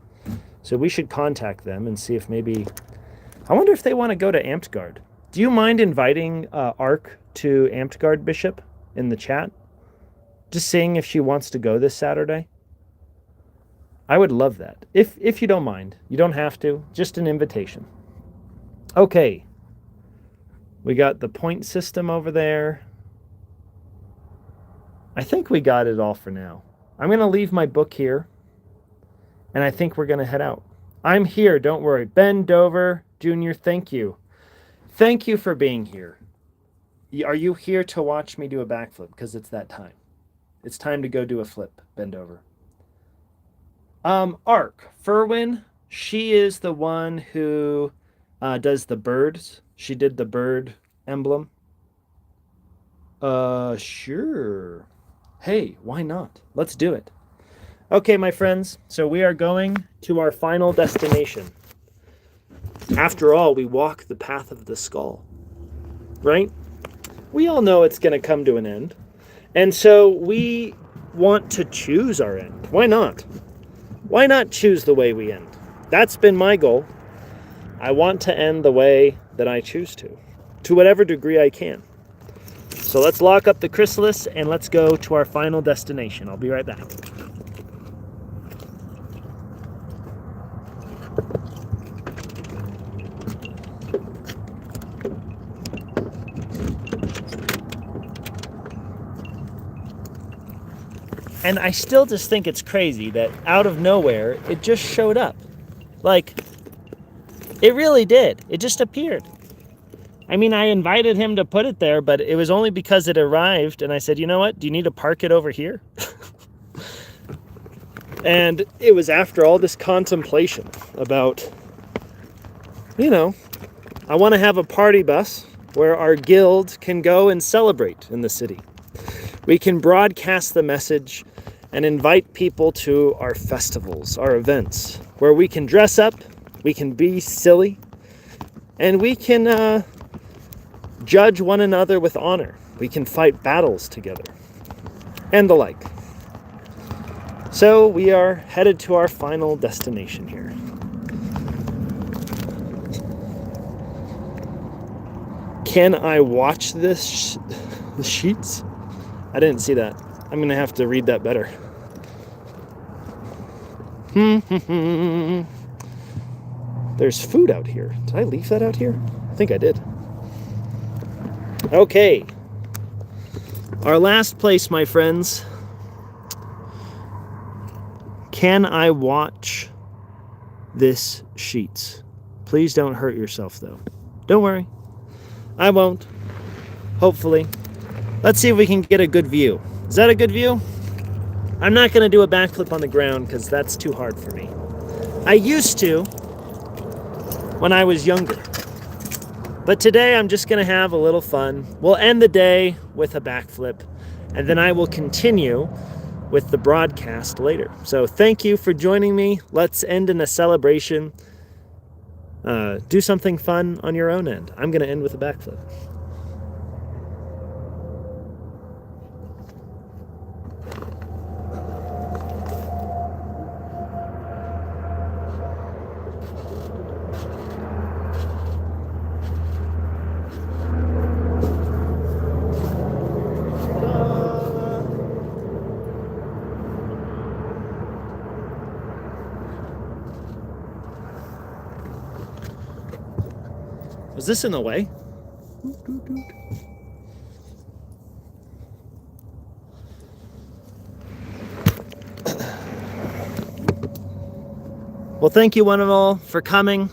So we should contact them and see if maybe... I wonder if they want to go to Amtgard. Do you mind inviting Ark to Amtgard, Bishop, in the chat? Just seeing if she wants to go this Saturday. I would love that. If you don't mind. You don't have to. Just an invitation. Okay. We got the point system over there. I think we got it all for now. I'm going to leave my book here. And I think we're going to head out. I'm here. Don't worry. Ben Dover Jr., thank you. Thank you for being here. Are you here to watch me do a backflip? Because it's that time. It's time to go do a flip. Bend over. Ark. Ferwin. She is the one who does the birds. She did the bird emblem. Sure. Hey, why not? Let's do it. Okay, my friends. So we are going to our final destination. After all, we walk the path of the skull. Right? We all know it's going to come to an end. And so we want to choose our end. Why not? Why not choose the way we end? That's been my goal. I want to end the way that I choose to whatever degree I can. So let's lock up the chrysalis and let's go to our final destination. I'll be right back. And I still just think it's crazy that out of nowhere, it just showed up. Like, it really did. It just appeared. I mean, I invited him to put it there, but it was only because it arrived, and I said, you know what? Do you need to park it over here? And it was after all this contemplation about, you know, I want to have a party bus where our guild can go and celebrate in the city. We can broadcast the message and invite people to our festivals, our events, where we can dress up, we can be silly, and we can judge one another with honor. We can fight battles together, and the like. So we are headed to our final destination here. Can I watch this the sheets? I didn't see that. I'm going to have to read that better. There's food out here. Did I leave that out here? I think I did. Okay. Our last place, my friends. Can I watch this sheets? Please don't hurt yourself, though. Don't worry. I won't. Hopefully. Let's see if we can get a good view. Is that a good view? I'm not going to do a backflip on the ground because that's too hard for me. I used to, when I was younger. But today I'm just gonna have a little fun. We'll end the day with a backflip, and then I will continue with the broadcast later. So thank you for joining me. Let's end in a celebration. Do something fun on your own end. I'm gonna end with a backflip. Was this in the way? Well, thank you one and all for coming.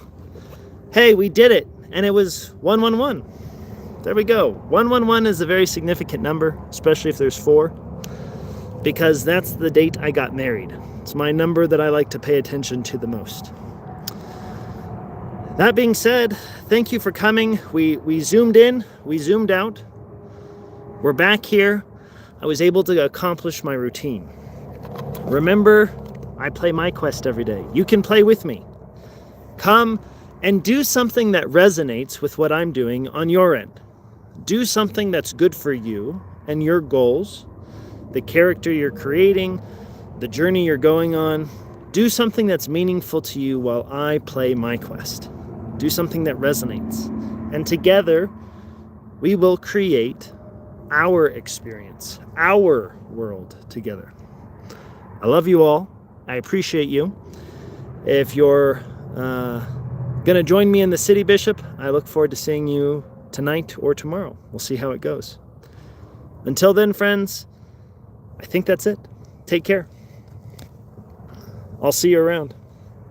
Hey, we did it, and it was 111. There we go. 111 is a very significant number, especially if there's 4, because that's the date I got married. It's my number that I like to pay attention to the most. That being said, thank you for coming. We zoomed in, we zoomed out. We're back here. I was able to accomplish my routine. Remember, I play my quest every day. You can play with me. Come and do something that resonates with what I'm doing on your end. Do something that's good for you and your goals, the character you're creating, the journey you're going on. Do something that's meaningful to you while I play my quest. Do something that resonates. And together, we will create our experience, our world together. I love you all. I appreciate you. If you're going to join me in the City Bishop, I look forward to seeing you tonight or tomorrow. We'll see how it goes. Until then, friends, I think that's it. Take care. I'll see you around.